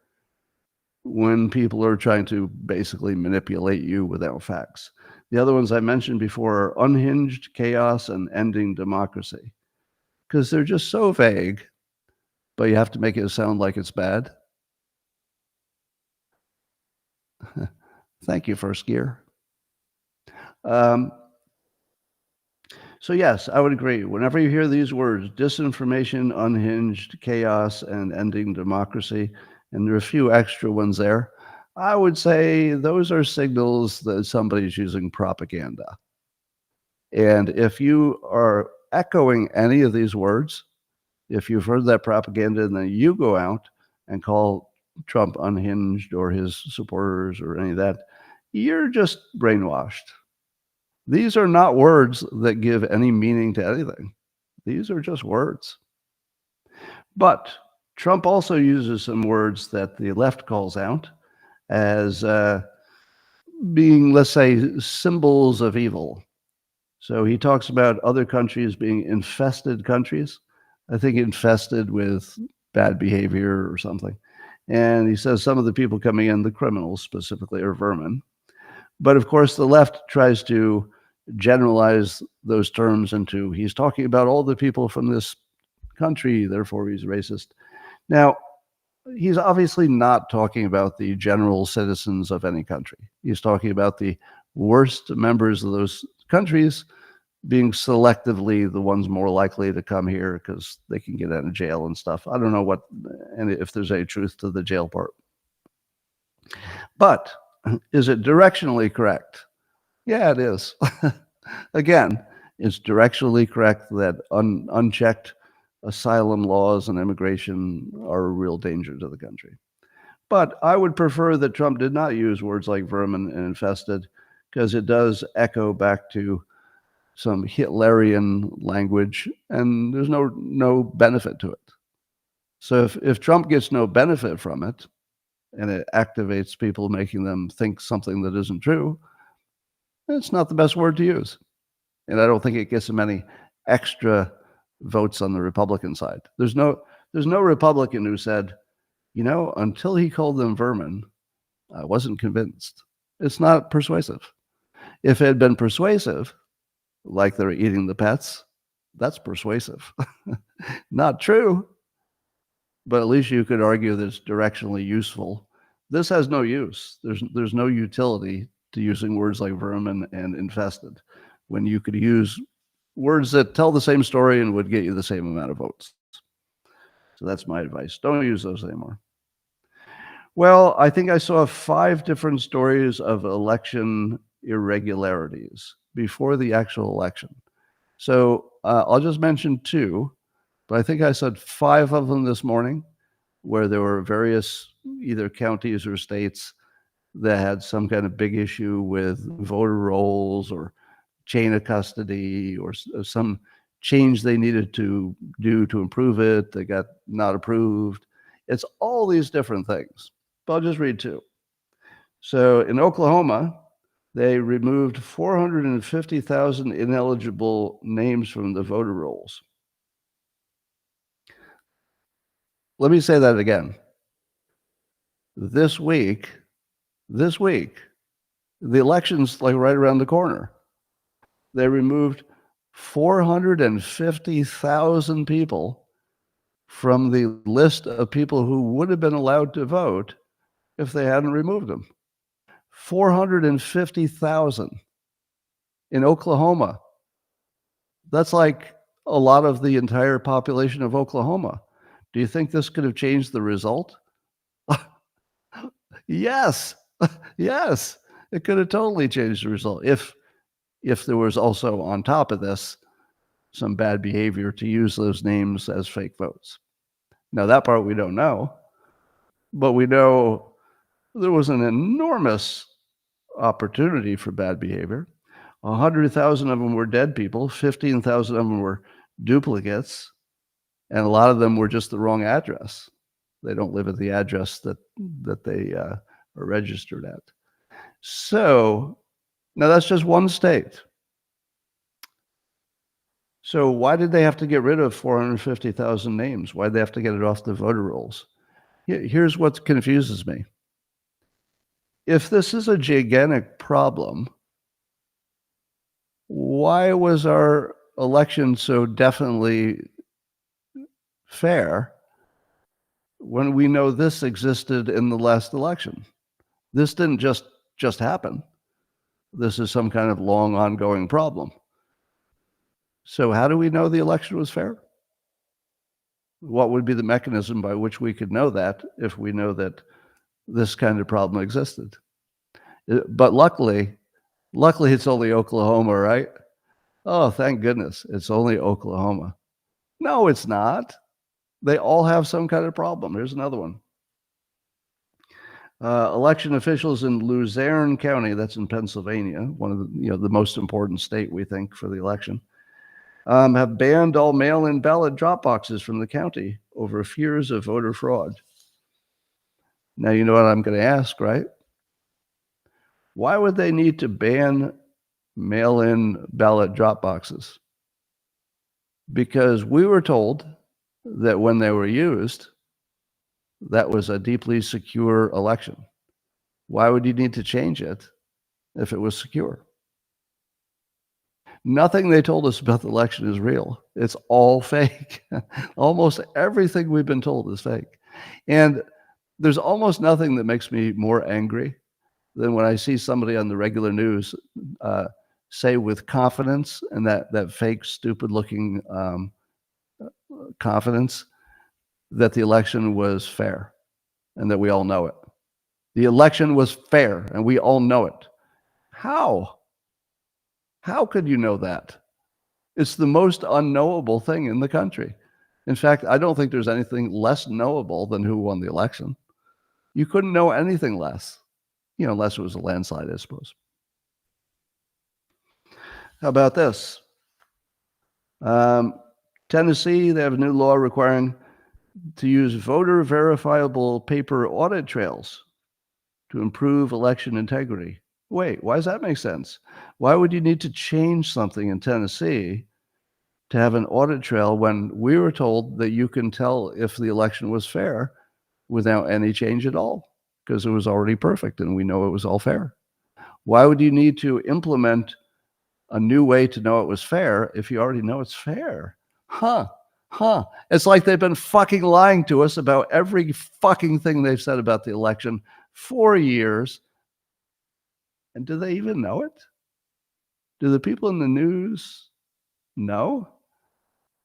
S1: when people are trying to basically manipulate you without facts. The other ones I mentioned before are unhinged, chaos, and ending democracy, because they're just so vague, but you have to make it sound like it's bad. Thank you, First Gear. So yes, I would agree. Whenever you hear these words, disinformation, unhinged, chaos, and ending democracy, and there are a few extra ones there, I would say those are signals that somebody's using propaganda. And if you are echoing any of these words, if you've heard that propaganda and then you go out and call Trump unhinged or his supporters or any of that, you're just brainwashed. These are not words that give any meaning to anything. These are just words. But Trump also uses some words that the left calls out as being, let's say, symbols of evil. So he talks about other countries being infested countries. I think infested with bad behavior or something. And he says some of the people coming in, the criminals specifically, are vermin. But of course, the left tries to generalize those terms into he's talking about all the people from this country, therefore he's racist. Now, he's obviously not talking about the general citizens of any country. He's talking about the worst members of those countries being selectively the ones more likely to come here because they can get out of jail and stuff. I don't know what, and if there's any truth to the jail part. But is it directionally correct? Yeah, it is. Again, it's directionally correct that unchecked asylum laws and immigration are a real danger to the country. But I would prefer that Trump did not use words like vermin and infested, because it does echo back to some Hitlerian language, and there's no benefit to it. So if Trump gets no benefit from it, and it activates people, making them think something that isn't true, it's not the best word to use. And I don't think it gets him any extra votes on the Republican side. There's no Republican who said, until he called them vermin, I wasn't convinced. It's not persuasive. If it had been persuasive, like they're eating the pets, that's persuasive. Not true, but at least you could argue that it's directionally useful. This has no use. There's no utility to using words like vermin and infested when you could use words that tell the same story and would get you the same amount of votes. So that's my advice. Don't use those anymore. Well, I think I saw 5 different stories of election irregularities before the actual election. So I'll just mention 2, but I think I said 5 of them this morning, where there were various either counties or states that had some kind of big issue with voter rolls or chain of custody or some change they needed to do to improve it. They got not approved. It's all these different things. But I'll just read 2. So in Oklahoma, they removed 450,000 ineligible names from the voter rolls. Let me say that again. This week, the election's like right around the corner. They removed 450,000 people from the list of people who would have been allowed to vote if they hadn't removed them. 450,000 in Oklahoma. That's like a lot of the entire population of Oklahoma. Do you think this could have changed the result? Yes. Yes. It could have totally changed the result if there was also on top of this some bad behavior to use those names as fake votes. Now, that part we don't know, but we know there was an enormous opportunity for bad behavior. 100,000 of them were dead people, 15,000 of them were duplicates, and a lot of them were just the wrong address. They don't live at the address that they are registered at. So now that's just one state. So why did they have to get rid of 450,000 names? Why did they have to get it off the voter rolls? Here's what confuses me. If this is a gigantic problem, why was our election so definitely fair when we know this existed in the last election? This didn't just happen. This is some kind of long ongoing problem. So how do we know the election was fair? What would be the mechanism by which we could know that if we know that this kind of problem existed? But luckily it's only Oklahoma, right? Oh, thank goodness, it's only Oklahoma. No, it's not. They all have some kind of problem. Here's another one. Election officials in Luzerne County, that's in Pennsylvania, one of the most important state, we think, for the election, have banned all mail-in ballot drop boxes from the county over fears of voter fraud. Now, you know what I'm going to ask, right? Why would they need to ban mail-in ballot drop boxes? Because we were told that when they were used, that was a deeply secure election. Why would you need to change it if it was secure? Nothing they told us about the election is real. It's all fake. Almost everything we've been told is fake. And there's almost nothing that makes me more angry than when I see somebody on the regular news say with confidence, and that fake, stupid-looking confidence, that the election was fair and that we all know it. The election was fair and we all know it. How? How could you know that? It's the most unknowable thing in the country. In fact, I don't think there's anything less knowable than who won the election. You couldn't know anything less, unless it was a landslide, I suppose. How about this? Tennessee, they have a new law requiring to use voter verifiable paper audit trails to improve election integrity. Wait, why does that make sense? Why would you need to change something in Tennessee to have an audit trail when we were told that you can tell if the election was fair without any change at all? Because it was already perfect and we know it was all fair. Why would you need to implement a new way to know it was fair if you already know it's fair? It's like they've been fucking lying to us about every fucking thing they've said about the election for years. And do they even know it? Do the people in the news know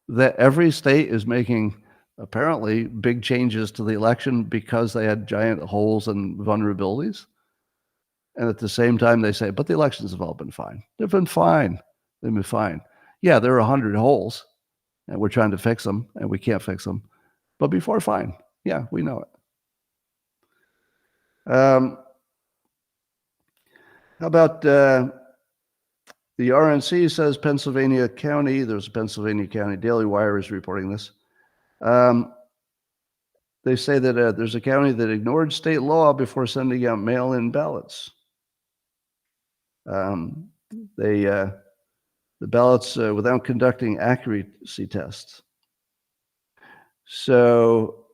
S1: that every state is making apparently big changes to the election because they had giant holes and vulnerabilities? And at the same time, they say, but the elections have all been fine. They've been fine. They've been fine. Yeah, there are 100 holes, and we're trying to fix them, and we can't fix them. But before, fine. Yeah, we know it. How about the RNC says Pennsylvania County, there's a Pennsylvania County Daily Wire is reporting this. They say that there's a county that ignored state law before sending out mail-in ballots. The ballots without conducting accuracy tests. So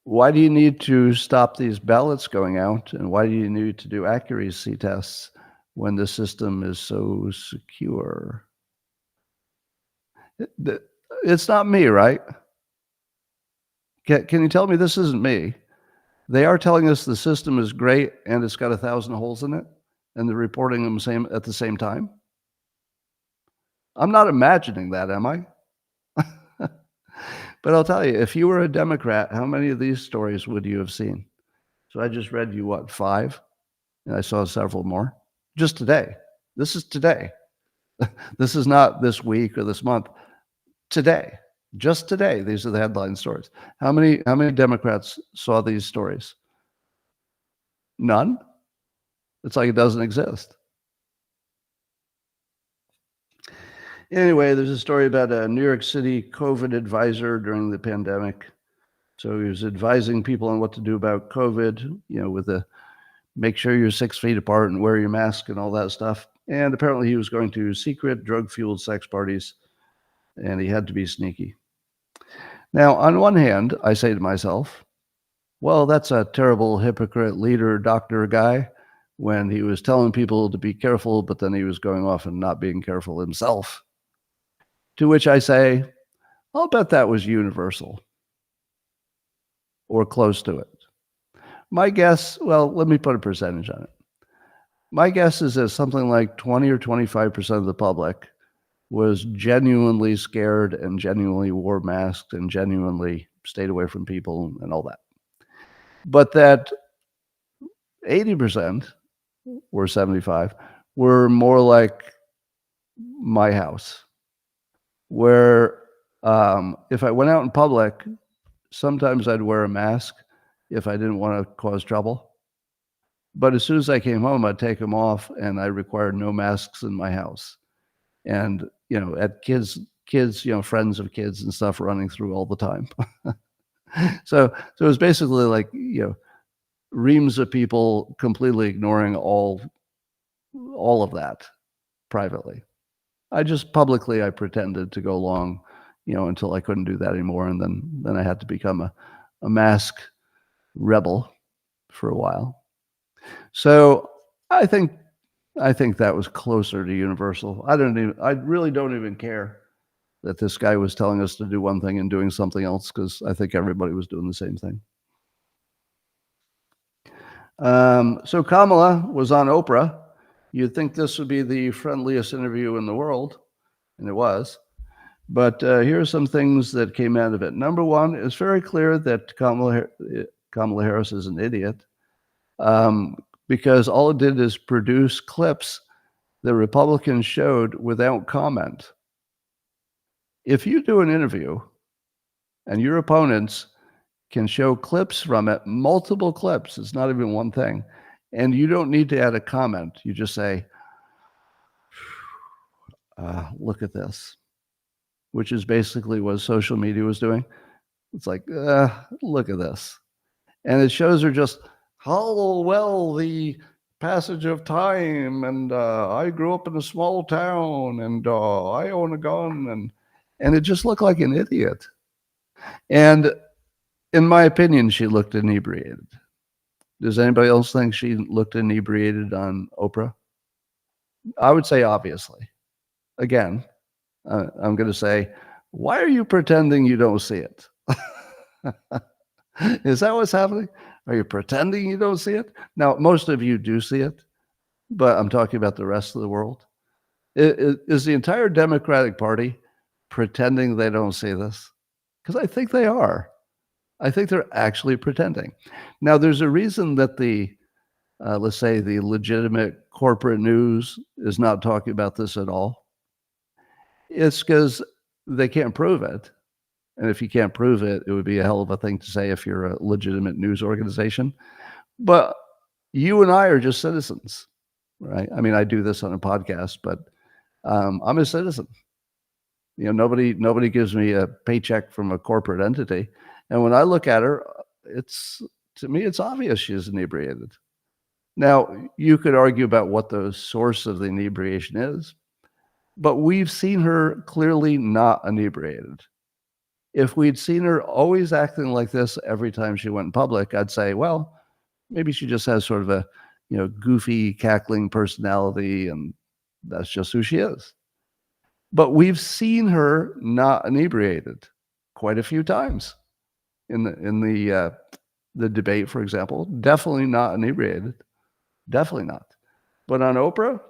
S1: why do you need to stop these ballots going out? And why do you need to do accuracy tests when the system is so secure? It's not me, right? Can you tell me this isn't me? They are telling us the system is great and it's got 1,000 holes in it, and they're reporting them at the same time. I'm not imagining that, am I? But I'll tell you, if you were a Democrat, how many of these stories would you have seen? So I just read you, 5? And I saw several more. Just today. This is today. This is not this week or this month. Today. Just today. These are the headline stories. How many Democrats saw these stories? None? It's like it doesn't exist. Anyway, there's a story about a New York City COVID advisor during the pandemic. So he was advising people on what to do about COVID, with make sure you're 6 feet apart and wear your mask and all that stuff. And apparently he was going to secret drug-fueled sex parties, and he had to be sneaky. Now, on one hand, I say to myself, well, that's a terrible hypocrite leader, doctor guy, when he was telling people to be careful, but then he was going off and not being careful himself. To which I say, I'll bet that was universal or close to it. My guess, well, let me put a percentage on it. My guess is that something like 20 or 25% of the public was genuinely scared and genuinely wore masks and genuinely stayed away from people and all that. But that 80% or 75 were more like my house, where if I went out in public, sometimes I'd wear a mask if I didn't want to cause trouble. But as soon as I came home, I'd take them off, and I required no masks in my house. And at kids, friends of kids and stuff running through all the time. So it was basically like reams of people completely ignoring all of that privately. I just publicly I pretended to go along, until I couldn't do that anymore, and then I had to become a mask rebel for a while. So I think that was closer to universal. I really don't even care that this guy was telling us to do one thing and doing something else, because I think everybody was doing the same thing. So Kamala was on Oprah. You'd think this would be the friendliest interview in the world, and it was. But here are some things that came out of it. Number one, it's very clear that Kamala Harris is an idiot, because all it did is produce clips that Republicans showed without comment. If you do an interview and your opponents can show clips from it, multiple clips, it's not even one thing, and you don't need to add a comment. You just say, look at this, which is basically what social media was doing. It's like, look at this. And it shows her just how well the passage of time, and I grew up in a small town, and I own a gun, and it just looked like an idiot. And in my opinion, she looked inebriated. Does anybody else think she looked inebriated on Oprah? I would say obviously. Again, I'm going to say, why are you pretending you don't see it? Is that what's happening? Are you pretending you don't see it? Now, most of you do see it, but I'm talking about the rest of the world. Is the entire Democratic Party pretending they don't see this? Because I think they are. I think they're actually pretending. Now, there's a reason that let's say the legitimate corporate news is not talking about this at all. It's because they can't prove it. And if you can't prove it, it would be a hell of a thing to say if you're a legitimate news organization. But you and I are just citizens, right? I mean, I do this on a podcast, but I'm a citizen. Nobody gives me a paycheck from a corporate entity. And when I look at her, to me, it's obvious she's inebriated. Now, you could argue about what the source of the inebriation is, but we've seen her clearly not inebriated. If we'd seen her always acting like this every time she went in public, I'd say, well, maybe she just has sort of a, goofy, cackling personality, and that's just who she is. But we've seen her not inebriated quite a few times in the debate, for example. Definitely not inebriated. Definitely not. But on Oprah,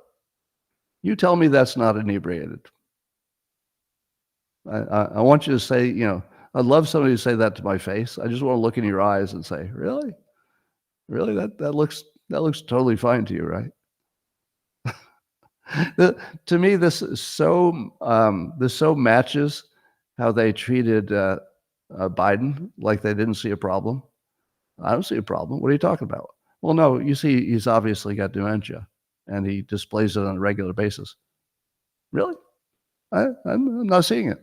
S1: you tell me that's not inebriated. I want you to say, I'd love somebody to say that to my face. I just want to look in your eyes and say, really? Really? That looks totally fine to you, right? To me, this so matches how they treated Biden, like they didn't see a problem. I don't see a problem. What are you talking about? Well, no, you see, he's obviously got dementia, and he displays it on a regular basis. Really? I'm not seeing it.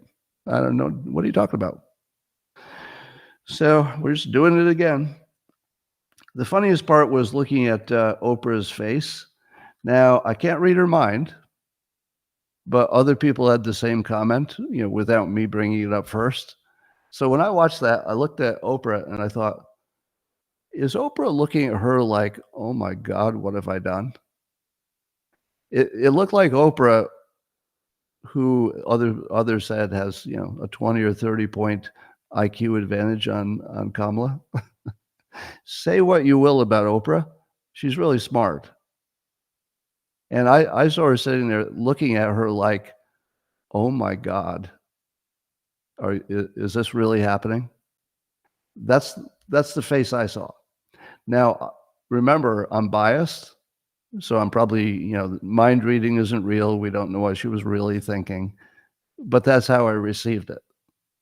S1: I don't know. What are you talking about? So we're just doing it again. The funniest part was looking at Oprah's face. Now, I can't read her mind, but other people had the same comment, without me bringing it up first. So when I watched that, I looked at Oprah and I thought, is Oprah looking at her like, oh my God, what have I done? It looked like Oprah, who others said has, a 20 or 30 point IQ advantage on Kamala. Say what you will about Oprah, she's really smart. And I saw her sitting there looking at her like, oh my God, is this really happening? That's the face I saw. Now, remember, I'm biased, so I'm probably, mind reading isn't real. We don't know what she was really thinking, but that's how I received it.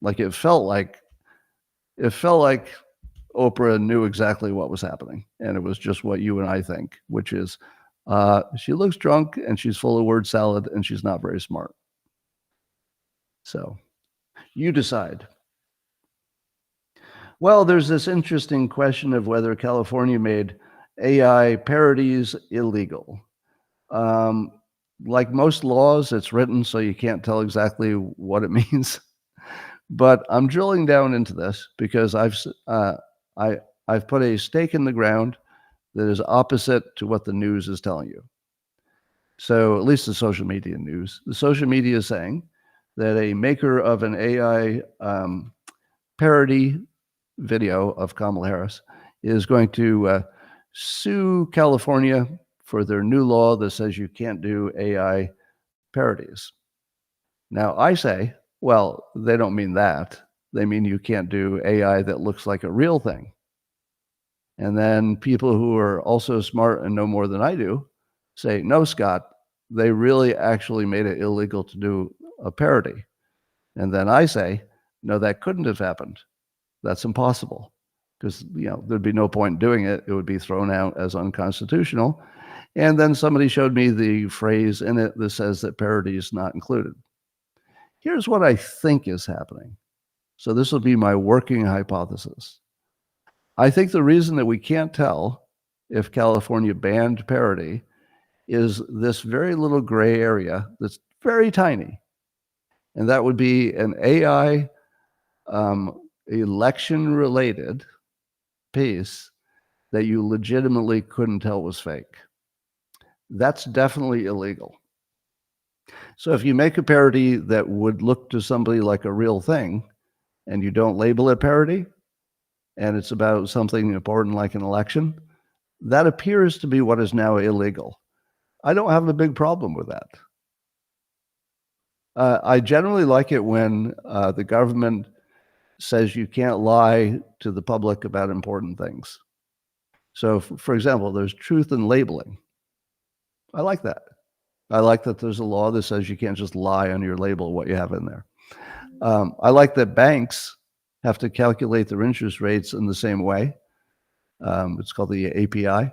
S1: Like it felt like Oprah knew exactly what was happening, and it was just what you and I think, which is she looks drunk and she's full of word salad and she's not very smart. So you decide. Well, there's this interesting question of whether California made AI parodies illegal. Um, like most laws, it's written so you can't tell exactly what it means. But I'm drilling down into this because I've put a stake in the ground that is opposite to what the news is telling you. So at least the social media news, the social media is saying that a maker of an AI parody video of Kamala Harris is going to sue California for their new law that says you can't do AI parodies. Now, I say, well, they don't mean that. They mean you can't do AI that looks like a real thing. And then people who are also smart and know more than I do say, no, Scott, they really actually made it illegal to do a parody. And then I say, no, that couldn't have happened. That's impossible because there'd be no point in doing it. It would be thrown out as unconstitutional. And then somebody showed me the phrase in it that says that parody is not included. Here's what I think is happening. So this will be my working hypothesis. I think the reason that we can't tell if California banned parody is this very little gray area that's very tiny. And that would be an AI election-related piece that you legitimately couldn't tell was fake. That's definitely illegal. So if you make a parody that would look to somebody like a real thing and you don't label it parody and it's about something important like an election, that appears to be what is now illegal. I don't have a big problem with that. I generally like it when the government says you can't lie to the public about important things. So, for example, there's truth in labeling. I like that. I like that there's a law that says you can't just lie on your label what you have in there. I like that banks have to calculate their interest rates in the same way. It's called the API.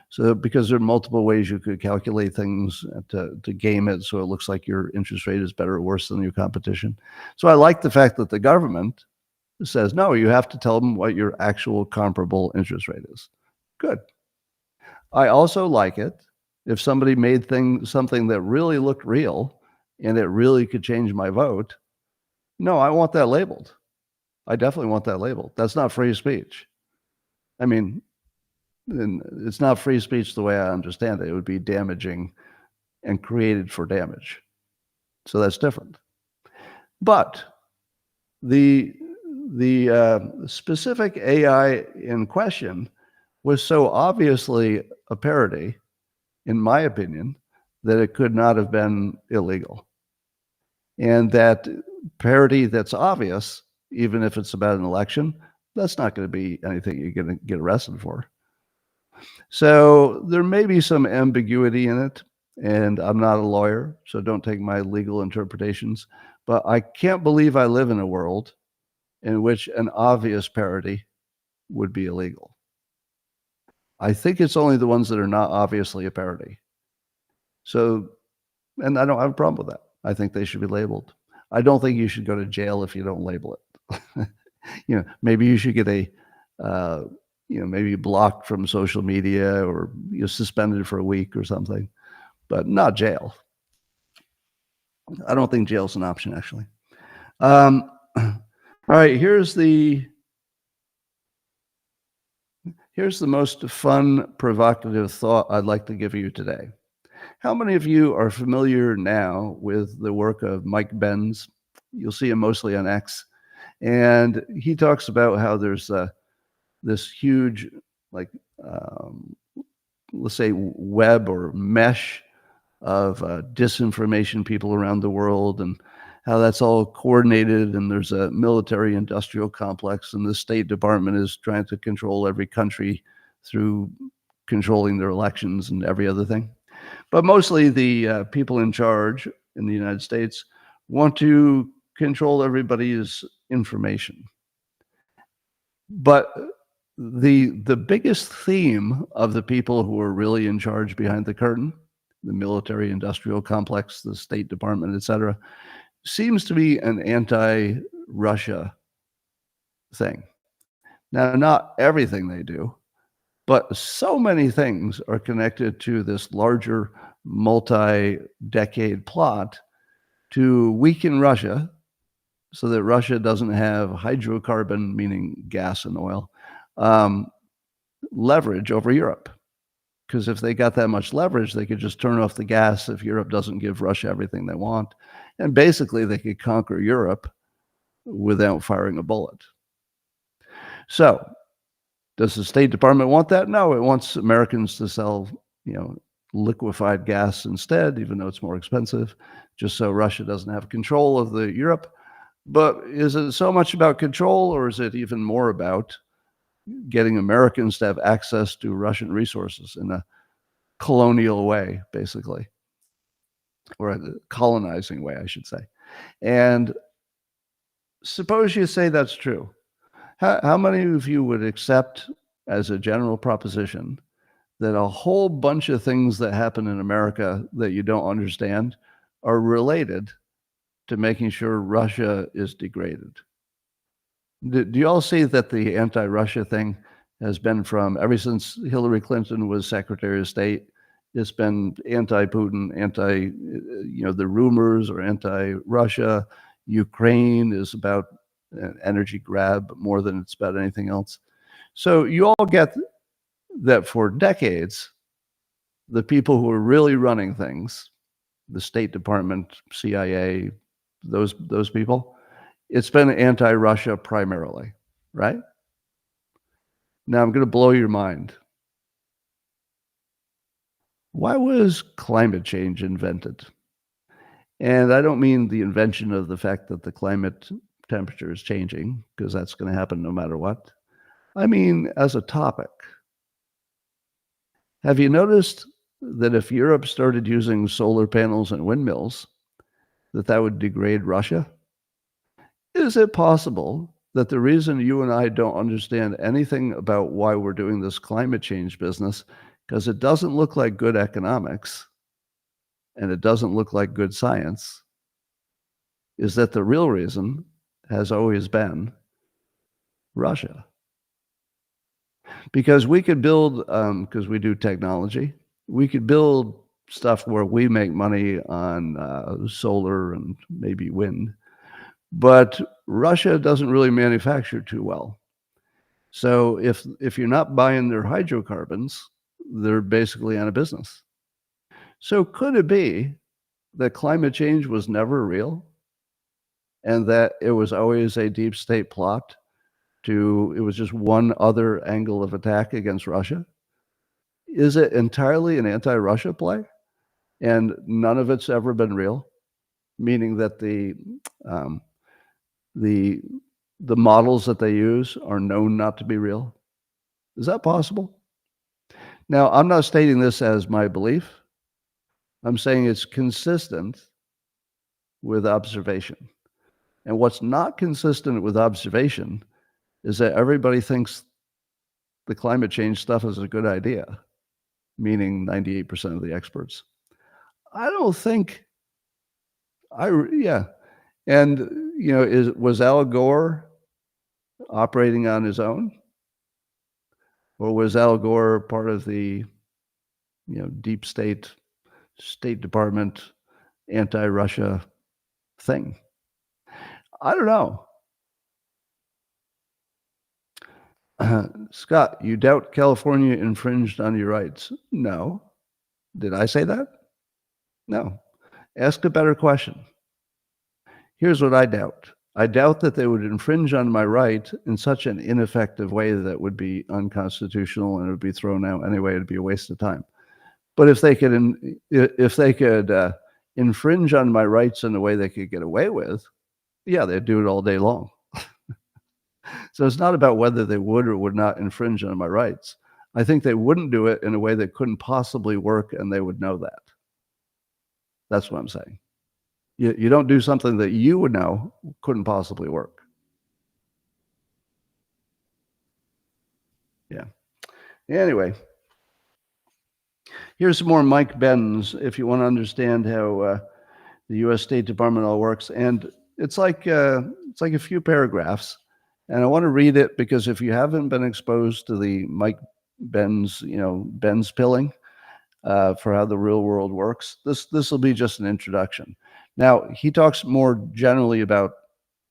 S1: So because there are multiple ways you could calculate things to game it so it looks like your interest rate is better or worse than your competition. So I like the fact that the government says, no, you have to tell them what your actual comparable interest rate is. Good. I also like it if somebody made something that really looked real and it really could change my vote. No, I want that labeled. I definitely want that labeled. That's not free speech. I mean, it's not free speech the way I understand it. It would be damaging and created for damage. So that's different. But the specific AI in question was so obviously a parody, in my opinion, that it could not have been illegal. And that parody that's obvious, even if it's about an election, that's not going to be anything you're going to get arrested for. So there may be some ambiguity in it, and I'm not a lawyer, so don't take my legal interpretations. But I can't believe I live in a world in which an obvious parody would be illegal. I think it's only the ones that are not obviously a parody. So, and I don't have a problem with that. I think they should be labeled. I don't think you should go to jail if you don't label it. Maybe you should get maybe blocked from social media or suspended for a week or something, but not jail. I don't think jail's an option, actually. All right, here's the most fun, provocative thought I'd like to give you today. How many of you are familiar now with the work of Mike Benz? You'll see him mostly on X. And he talks about how there's this huge, let's say, web or mesh of disinformation people around the world, and how that's all coordinated, and there's a military industrial complex, and the State Department is trying to control every country through controlling their elections and every other thing. But mostly the people in charge in the United States want to control everybody's information. But the biggest theme of the people who are really in charge behind the curtain, the military industrial complex, the State Department, etc., seems to be an anti-Russia thing. Now, not everything they do, but so many things are connected to this larger multi-decade plot to weaken Russia so that Russia doesn't have hydrocarbon, meaning gas and oil, leverage over Europe. Because if they got that much leverage, they could just turn off the gas if Europe doesn't give Russia everything they want. And basically, they could conquer Europe without firing a bullet. So, does the State Department want that? No, it wants Americans to sell, liquefied gas instead, even though it's more expensive, just so Russia doesn't have control of the Europe. But is it so much about control, or is it even more about getting Americans to have access to Russian resources in a colonial way, basically, or a colonizing way, I should say? And suppose you say that's true. How many of you would accept as a general proposition that a whole bunch of things that happen in America that you don't understand are related to making sure Russia is degraded? Do you all see that the anti-Russia thing has been from ever since Hillary Clinton was Secretary of State? It's been anti-Putin, the rumors are anti-Russia. Ukraine is about an energy grab more than it's about anything else. So you all get that for decades, the people who are really running things, the State Department, CIA, those people, it's been anti-Russia primarily, right? Now I'm going to blow your mind. Why was climate change invented? And I don't mean the invention of the fact that the climate temperature is changing, because that's going to happen no matter what. I mean, as a topic. Have you noticed that if Europe started using solar panels and windmills, that would degrade Russia? Is it possible that the reason you and I don't understand anything about why we're doing this climate change business, because it doesn't look like good economics and it doesn't look like good science, is that the real reason has always been Russia? Because we could build, because we do technology, we could build stuff where we make money on solar and maybe wind. But Russia doesn't really manufacture too well. So if you're not buying their hydrocarbons, they're basically out of business. So could it be that climate change was never real and that it was always a deep state plot it was just one other angle of attack against Russia? Is it entirely an anti-Russia play and none of it's ever been real? Meaning that the models that they use are known not to be real? Is that possible? Now, I'm not stating this as my belief. I'm saying it's consistent with observation. And what's not consistent with observation is that everybody thinks the climate change stuff is a good idea, meaning 98% of the experts. I don't think, And, was Al Gore operating on his own? Or was Al Gore part of the, deep State Department, anti-Russia thing? I don't know. Scott, you doubt California infringed on your rights? No. Did I say that? No. Ask a better question. Here's what I doubt. I doubt that they would infringe on my right in such an ineffective way that would be unconstitutional and it would be thrown out anyway. It'd be a waste of time. But if they could infringe on my rights in a way they could get away with, yeah, they'd do it all day long. So it's not about whether they would or would not infringe on my rights. I think they wouldn't do it in a way that couldn't possibly work, and they would know that. That's what I'm saying. You don't do something that you would know couldn't possibly work. Yeah. Anyway, here's some more Mike Benz if you want to understand how the U.S. State Department all works. And it's like a few paragraphs, and I want to read it because if you haven't been exposed to the Mike Benz, Benz pilling for how the real world works, this will be just an introduction. Now he talks more generally about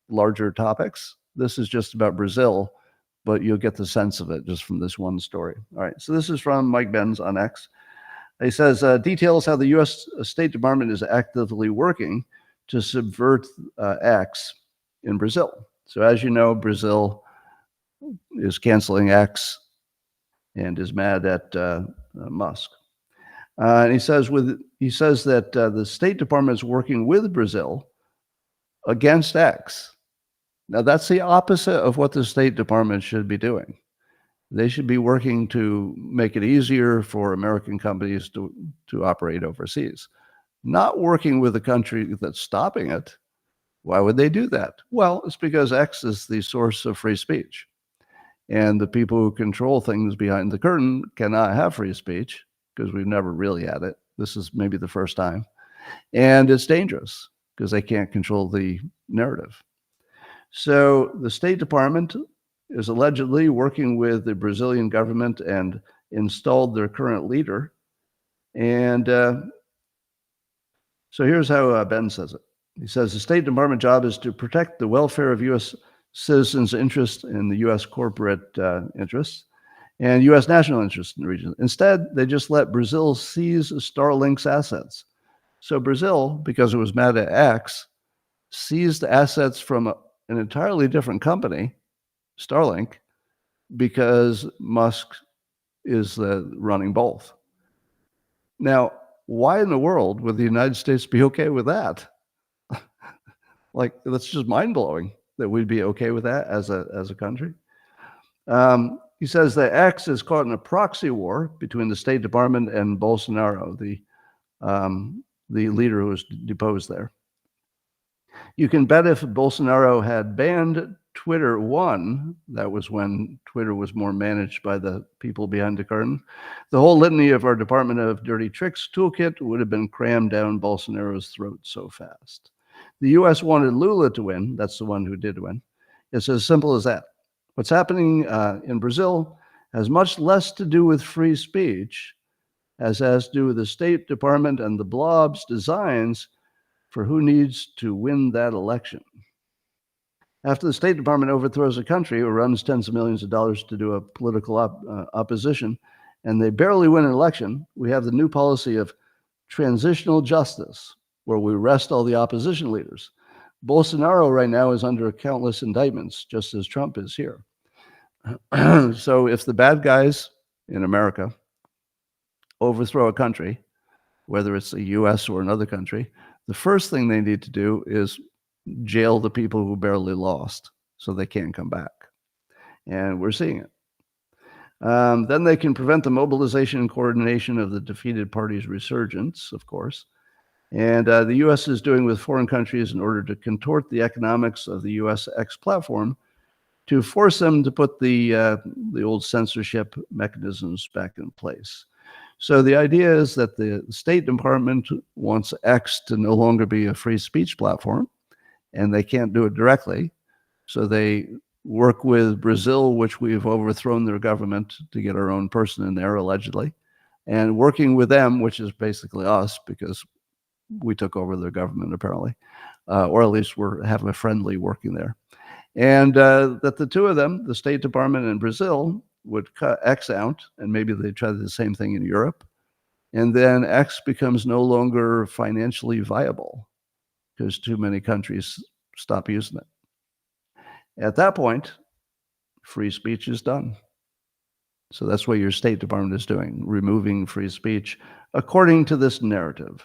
S1: larger topics. This is just about Brazil, but you'll get the sense of it just from this one story. All right, so this is from Mike Benz on X. He says, details how the U.S. State Department is actively working to subvert X in Brazil. So as you know, Brazil is canceling X and is mad at Musk. And he says that the State Department is working with Brazil against X. Now that's the opposite of what the State Department should be doing. They should be working to make it easier for American companies to operate overseas, not working with a country that's stopping it. Why would they do that? Well, it's because X is the source of free speech. And the people who control things behind the curtain cannot have free speech because we've never really had it. This is maybe the first time. And it's dangerous because they can't control the narrative. So the State Department is allegedly working with the Brazilian government and installed their current leader. And so here's how Ben says it. He says the State Department job is to protect the welfare of U.S. citizens' interests in the U.S. corporate interests and U.S. national interests in the region. Instead, they just let Brazil seize Starlink's assets. So Brazil, because it was mad at X, seized assets from an entirely different company, Starlink, because Musk is running both. Now, why in the world would the United States be okay with that? Like, that's just mind-blowing that we'd be okay with that as a country. He says that X is caught in a proxy war between the State Department and Bolsonaro, the leader who was deposed there. You can bet if Bolsonaro had banned Twitter 1, that was when Twitter was more managed by the people behind the curtain, the whole litany of our Department of Dirty Tricks toolkit would have been crammed down Bolsonaro's throat so fast. The U.S. wanted Lula to win. That's the one who did win. It's as simple as that. What's happening in Brazil has much less to do with free speech as has to do with the State Department and the blob's designs for who needs to win that election. After the State Department overthrows a country or runs tens of millions of dollars to do a political opposition, and they barely win an election, we have the new policy of transitional justice, where we arrest all the opposition leaders. Bolsonaro right now is under countless indictments, just as Trump is here. So if the bad guys in America overthrow a country, whether it's the U.S. or another country, the first thing they need to do is jail the people who barely lost so they can't come back. And we're seeing it. Then they can prevent the mobilization and coordination of the defeated party's resurgence, of course. And the U.S. is doing with foreign countries in order to contort the economics of the U.S. X platform to force them to put the old censorship mechanisms back in place. So the idea is that the State Department wants X to no longer be a free speech platform, and they can't do it directly. So they work with Brazil, which we've overthrown their government to get our own person in there, allegedly, and working with them, which is basically us, because we took over their government, apparently, or at least we're having a friendly working there. And that the two of them, the State Department and Brazil, would cut X out, and maybe they try the same thing in Europe. And then X becomes no longer financially viable because too many countries stop using it. At that point, free speech is done. So that's what your State Department is doing, removing free speech according to this narrative.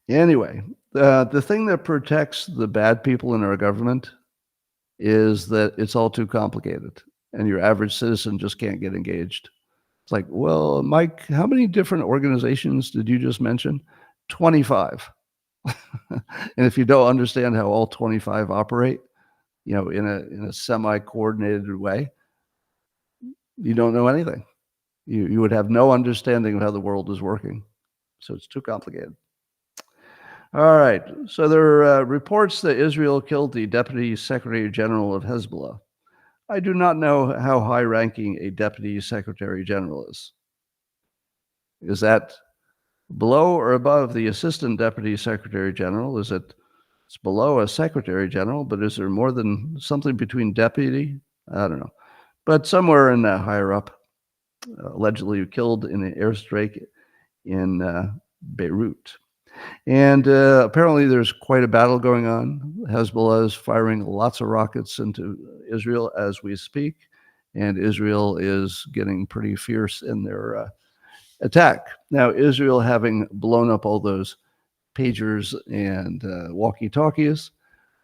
S1: Anyway, the thing that protects the bad people in our government is that it's all too complicated and your average citizen just can't get engaged. It's like, well, Mike, how many different organizations did you just mention? 25. And if you don't understand how all 25 operate, in a semi-coordinated way, you don't know anything. You would have no understanding of how the world is working. So it's too complicated. All right. So there are reports that Israel killed the Deputy Secretary General of Hezbollah. I do not know how high-ranking a Deputy Secretary General is. Is that below or above the Assistant Deputy Secretary General? It's below a Secretary General, but is there more than something between deputy? I don't know. But somewhere in higher up, allegedly killed in an airstrike in Beirut. And apparently there's quite a battle going on. Hezbollah is firing lots of rockets into Israel as we speak, and Israel is getting pretty fierce in their attack. Now, Israel, having blown up all those pagers and walkie-talkies,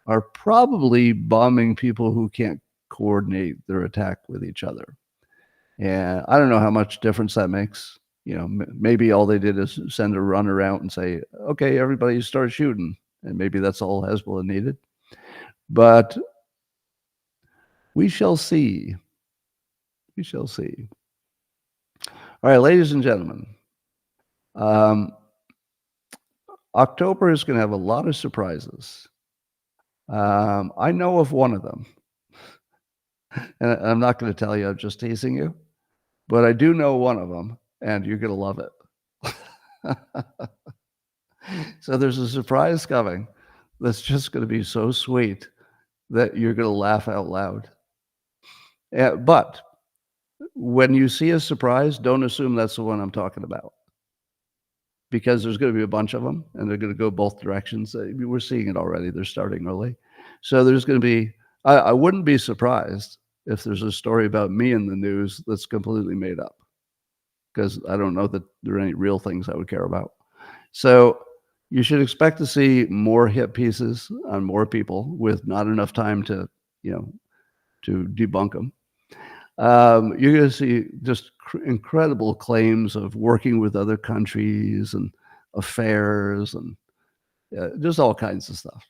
S1: are probably bombing people who can't coordinate their attack with each other. And I don't know how much difference that makes. Maybe all they did is send a runner out and say, okay, everybody start shooting. And maybe that's all Hezbollah needed. But we shall see. We shall see. All right, ladies and gentlemen, October is going to have a lot of surprises. I know of one of them. And I'm not going to tell you, I'm just teasing you. But I do know one of them, and you're going to love it. So there's a surprise coming that's just going to be so sweet that you're going to laugh out loud. But when you see a surprise, don't assume that's the one I'm talking about, because there's going to be a bunch of them, and they're going to go both directions. We're seeing it already. They're starting early. So there's going to be, I wouldn't be surprised if there's a story about me in the news that's completely made up, because I don't know that there are any real things I would care about. So you should expect to see more hit pieces on more people with not enough time to debunk them. You're going to see just incredible claims of working with other countries and affairs and just all kinds of stuff.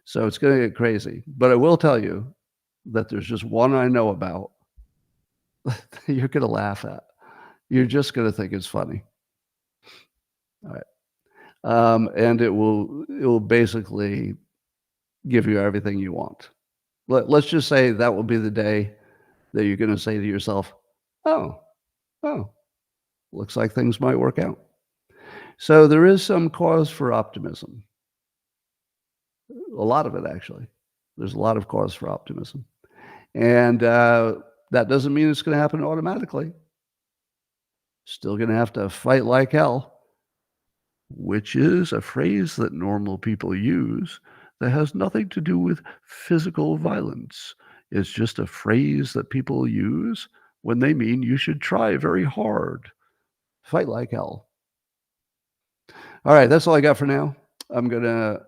S1: So it's going to get crazy. But I will tell you that there's just one I know about that you're going to laugh at. You're just going to think it's funny. All right. And it will basically give you everything you want. Let's just say that will be the day that you're going to say to yourself, oh, looks like things might work out. So there is some cause for optimism. A lot of it, actually. There's a lot of cause for optimism. And that doesn't mean it's going to happen automatically. Still going to have to fight like hell, which is a phrase that normal people use that has nothing to do with physical violence. It's just a phrase that people use when they mean you should try very hard. Fight like hell. All right, that's all I got for now. I'm going to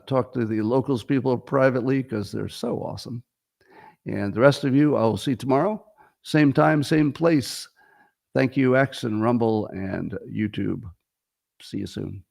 S1: talk to the locals people privately because they're so awesome. And the rest of you, I will see tomorrow. Same time, same place. Thank you, X and Rumble and YouTube. See you soon.